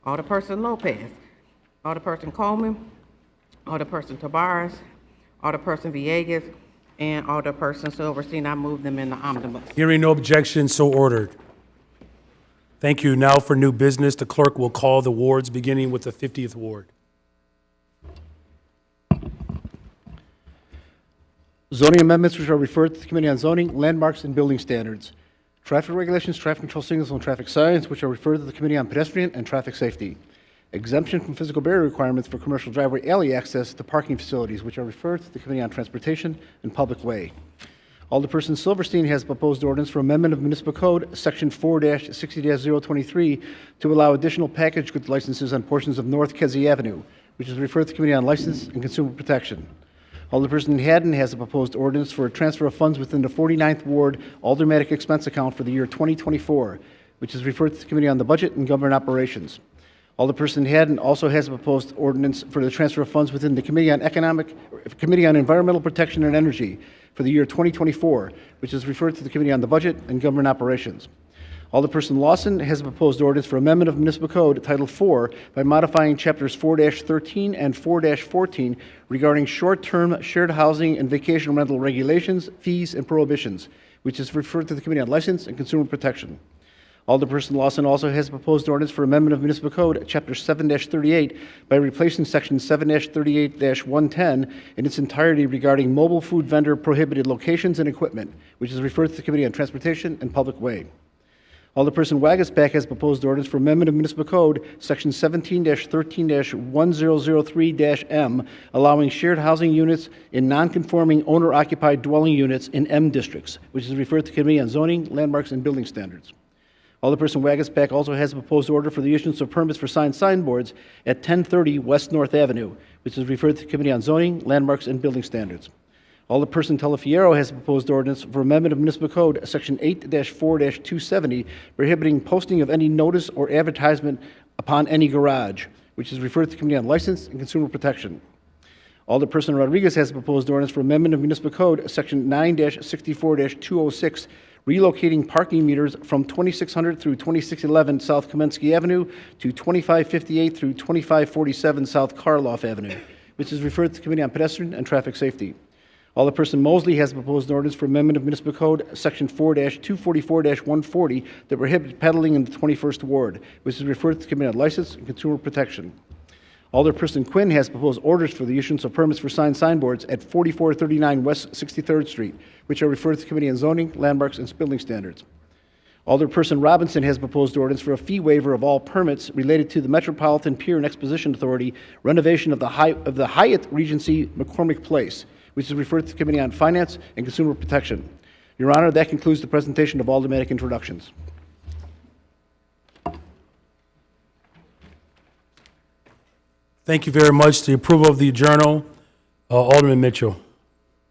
Alderperson Lopez, Alderperson Coleman, Alderperson Tabarez, Alderperson Villegas, and Alderperson Silverstein. I move them in the omnibus. Hearing no objections, so ordered. Thank you. Now for new business, the clerk will call the wards, beginning with the 50th ward. Zoning amendments which are referred to the Committee on Zoning, Landmarks, and Building Standards. Traffic regulations, traffic control signals, and traffic signs which are referred to the Committee on Pedestrian and Traffic Safety. Exemption from physical barrier requirements for commercial driveway alley access to parking facilities which are referred to the Committee on Transportation and Public Way. Alderperson Silverstein has proposed ordinance for amendment of Municipal Code, Section 4-60-023, to allow additional package goods licenses on portions of North Kesey Avenue, which is referred to the Committee on License and Consumer Protection. Alderperson Haddon has a proposed ordinance for a transfer of funds within the 49th Ward Aldermatic Expense Account for the year 2024, which is referred to the Committee on the Budget and Government Operations. Alderperson Haddon also has a proposed ordinance for the transfer of funds within the Committee on Environmental Protection and Energy for the year 2024, which is referred to the Committee on the Budget and Government Operations. Alderperson Lawson has a proposed ordinance for amendment of Municipal Code Title IV by modifying Chapters 4-13 and 4-14 regarding short-term shared housing and vacation rental regulations, fees, and prohibitions, which is referred to the Committee on License and Consumer Protection. Alderperson Lawson also has a proposed ordinance for amendment of Municipal Code Chapter 7-38 by replacing Section 7-38-110 in its entirety regarding mobile food vendor prohibited locations and equipment, which is referred to the Committee on Transportation and Public Way. Alderperson Wagasback has proposed ordinance for amendment of Municipal Code Section 17-13-1003-M, allowing shared housing units in non-conforming owner-occupied dwelling units in M districts, which is referred to the Committee on Zoning, Landmarks, and Building Standards. Alderperson Wagasback also has a proposed order for the issuance of permits for signboards at 1030 West North Avenue, which is referred to the Committee on Zoning, Landmarks, and Building Standards. Alderperson Telefiero has a proposed ordinance for amendment of Municipal Code Section 8-4-270, prohibiting posting of any notice or advertisement upon any garage, which is referred to the Committee on License and Consumer Protection. Alderperson Rodriguez has a proposed ordinance for amendment of Municipal Code Section 9-64-206, relocating parking meters from 2600 through 2611 South Kamensky Avenue to 2558 through 2547 South Karloff Avenue, which is referred to the Committee on Pedestrian and Traffic Safety. Alderperson Mosley has a proposed ordinance for amendment of Municipal Code Section 4-244-140 that prohibits peddling in the 21st Ward, which is referred to the Committee on License and Consumer Protection. Alderperson Quinn has proposed orders for the issuance of permits for signboards at 4439 West 63rd Street, which are referred to the Committee on Zoning, Landmarks, and Building Standards. Alderperson Robinson has proposed ordinance for a fee waiver of all permits related to the Metropolitan Pier and Exposition Authority renovation of the Hyatt Regency McCormick Place, which is referred to the Committee on Finance and Consumer Protection. Your Honor, that concludes the presentation of aldermanic introductions. Thank you very much. The approval of the journal, Alderman Mitchell.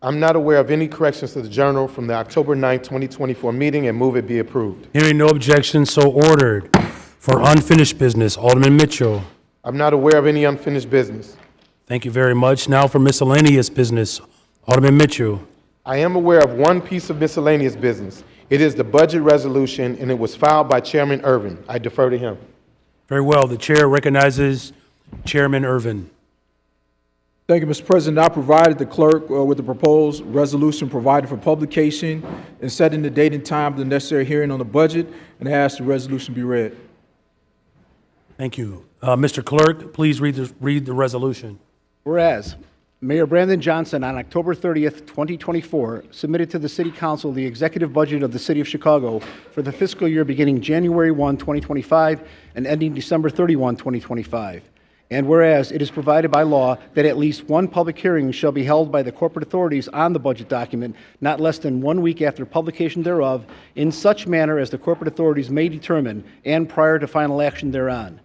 I'm not aware of any corrections to the journal from the October 9, 2024 meeting and move it be approved. Hearing no objection, so ordered. For unfinished business, Alderman Mitchell. I'm not aware of any unfinished business. Thank you very much. Now for miscellaneous business, Alderman Mitchell. I am aware of one piece of miscellaneous business. It is the budget resolution, and it was filed by Chairman Irvin. I defer to him. Very well. The chair recognizes Chairman Irvin. Thank you, Mr. President. I provided the clerk with the proposed resolution provided for publication and setting the date and time of the necessary hearing on the budget, and ask the resolution be read. Thank you. Mr. Clerk, please read the resolution. Whereas, Mayor Brandon Johnson, on October 30th, 2024, submitted to the City Council the executive budget of the City of Chicago for the fiscal year beginning January 1, 2025, and ending December 31, 2025. And whereas it is provided by law that at least one public hearing shall be held by the corporate authorities on the budget document not less than 1 week after publication thereof, in such manner as the corporate authorities may determine, and prior to final action thereon.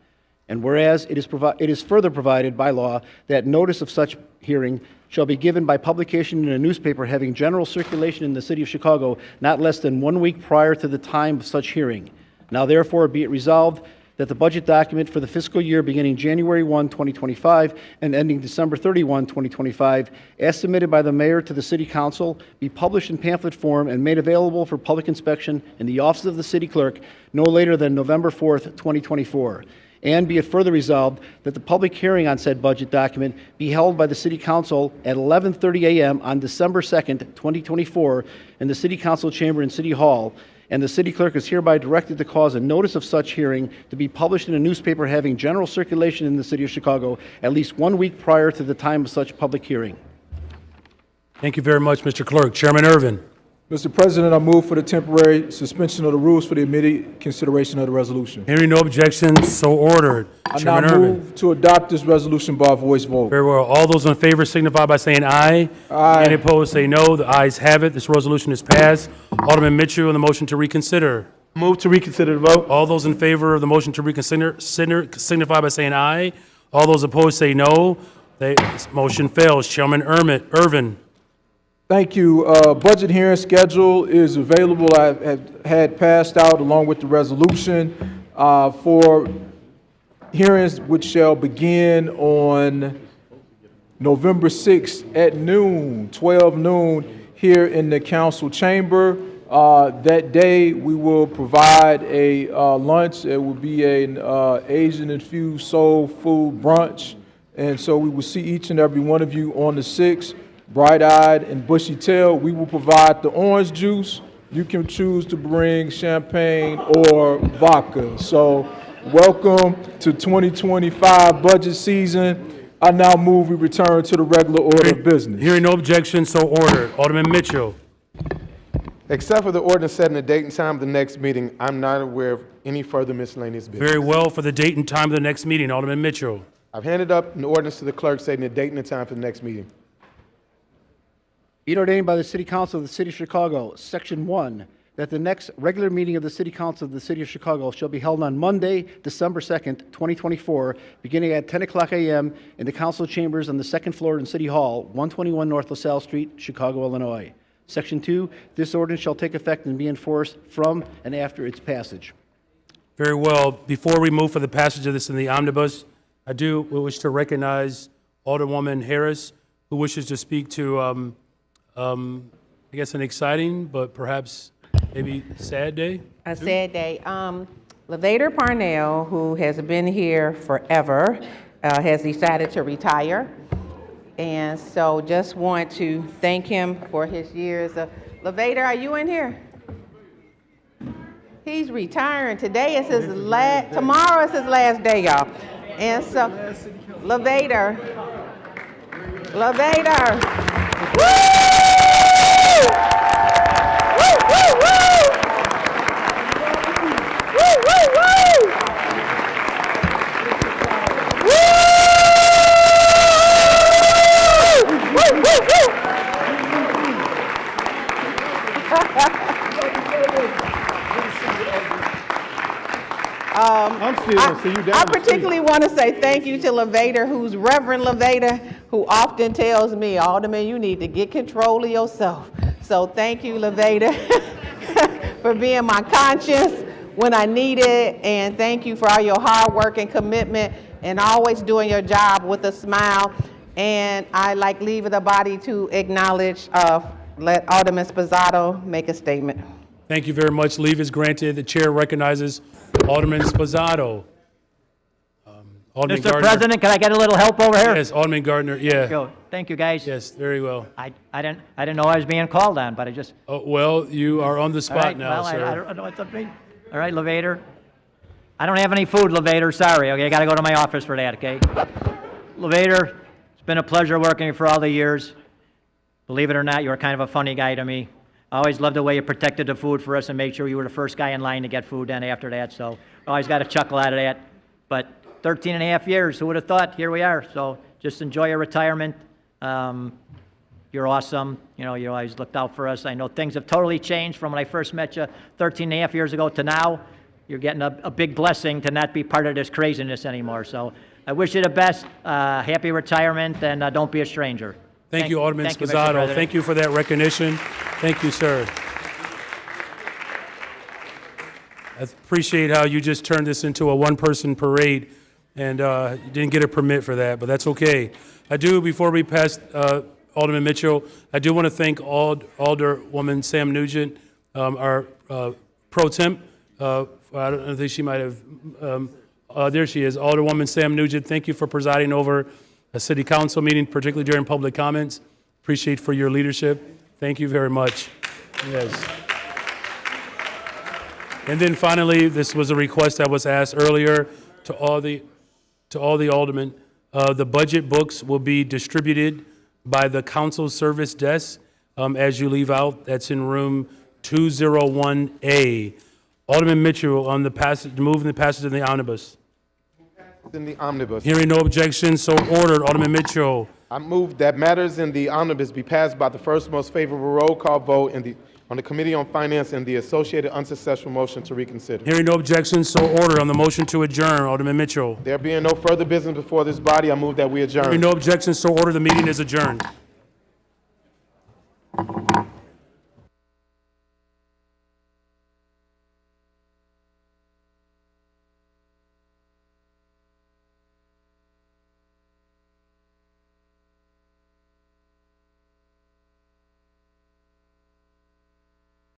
And whereas it is further provided by law that notice of such hearing shall be given by publication in a newspaper having general circulation in the City of Chicago not less than 1 week prior to the time of such hearing. Now therefore be it resolved that the budget document for the fiscal year beginning January 1, 2025, and ending December 31, 2025, as submitted by the mayor to the City Council, be published in pamphlet form and made available for public inspection in the office of the City Clerk no later than November 4th, 2024. And be it further resolved that the public hearing on said budget document be held by the City Council at 11:30 a.m. on December 2nd, 2024, in the City Council chamber in City Hall, and the City Clerk is hereby directed to cause a notice of such hearing to be published in a newspaper having general circulation in the City of Chicago at least 1 week prior to the time of such public hearing. Thank you very much, Mr. Clerk. Chairman Irvin. Mr. President, I move for the temporary suspension of the rules for the immediate consideration of the resolution. Hearing no objections, so ordered. I Chairman now Irvin. move to adopt this resolution by voice vote. Very well. All those in favor signify by saying aye. Aye. Any opposed, say no. The ayes have it. This resolution is passed. Alderman Mitchell on the motion to reconsider. Move to reconsider the vote. All those in favor of the motion to reconsider signify by saying aye. All those opposed say no. This motion fails. Chairman Irvin. Thank you. Budget hearing schedule is available. I have had passed out along with the resolution for hearings which shall begin on November 6th at noon, 12 noon, here in the council chamber. That day, we will provide a lunch. It will be an Asian-infused soul food brunch. And so we will see each and every one of you on the 6th. Bright-eyed and bushy-tailed. We will provide the orange juice. You can choose to bring champagne or vodka. So welcome to 2025 budget season. I now move we return to the regular order of business. Hearing no objection, so ordered. Alderman Mitchell. Except for the ordinance setting the date and time of the next meeting, I'm not aware of any further miscellaneous business. Very well. For the date and time of the next meeting, Alderman Mitchell. I've handed up an ordinance to the clerk stating the date and the time for the next meeting. Be it ordained by the City Council of the City of Chicago, Section 1, that the next regular meeting of the City Council of the City of Chicago shall be held on Monday, December 2nd, 2024, beginning at 10 o'clock a.m. in the council chambers on the second floor in City Hall, 121 North LaSalle Street, Chicago, Illinois. Section 2, this ordinance shall take effect and be enforced from and after its passage. Very well. Before we move for the passage of this in the omnibus, I do wish to recognize Alderwoman Harris, who wishes to speak to I guess an exciting, but perhaps maybe sad day? A sad day. Levator Parnell, who has been here forever, has decided to retire. And so just want to thank him for his years of... Levator, are you in here? He's retiring. Today is his last, tomorrow is his last day, y'all. And so, Levator. Woo! I particularly want to say thank you to Levator, who's Reverend Levator, who often tells me, Alderman, you need to get control of yourself. So thank you, Levator, for being my conscience when I need it, and thank you for all your hard work and commitment and always doing your job with a smile. And I like leave the body to acknowledge, let Alderman Sposato make a statement. Thank you very much. Leave is granted. The chair recognizes Alderman Sposato. Alderman Mr. Gardner. President, can I get a little help over here? Yes, Alderman Gardner, yeah. Go. Thank you, guys. Yes, very well. I didn't know I was being called on, but I just... Oh, well, you are on the spot all right, now, well, sir. I don't know what's up me. All right, Levator. I don't have any food, Levator. Sorry, okay? I got to go to my office for that, okay? Levator, it's been a pleasure working with you for all the years. Believe it or not, you were kind of a funny guy to me. I always loved the way you protected the food for us and made sure you were the first guy in line to get food then after that. So I always got a chuckle out of that. But 13 and a half years, who would have thought? Here we are. So just enjoy your retirement. You're awesome. You know, you always looked out for us. I know things have totally changed from when I first met you 13 and a half years ago to now. You're getting a big blessing to not be part of this craziness anymore. So I wish you the best. Happy retirement, and don't be a stranger. Thank you, Alderman thank you, Mr. Sposato. President. Thank you for that recognition. Thank you, sir. I appreciate how you just turned this into a one-person parade, and you didn't get a permit for that, but that's okay. I do, before we pass Alderman Mitchell, I do want to thank Alderwoman Sam Nugent, our pro temp. I don't think she might have, there she is, Alderwoman Sam Nugent. Thank you for presiding over a city council meeting, particularly during public comments. Appreciate for your leadership. Thank you very much. Yes. And then finally, this was a request that was asked earlier to all the aldermen. The budget books will be distributed by the council service desk as you leave out. That's in room 201A. Alderman Mitchell on the passage, moving the passage of the omnibus. In the omnibus. Hearing no objection, so ordered. Alderman Mitchell. I move that matters in the omnibus be passed by the first most favorable roll call vote on the Committee on Finance and the associated unsuccessful motion to reconsider. Hearing no objection, so ordered. On the motion to adjourn, Alderman Mitchell. There being no further business before this body, I move that we adjourn. Hearing no objection, so ordered. The meeting is adjourned.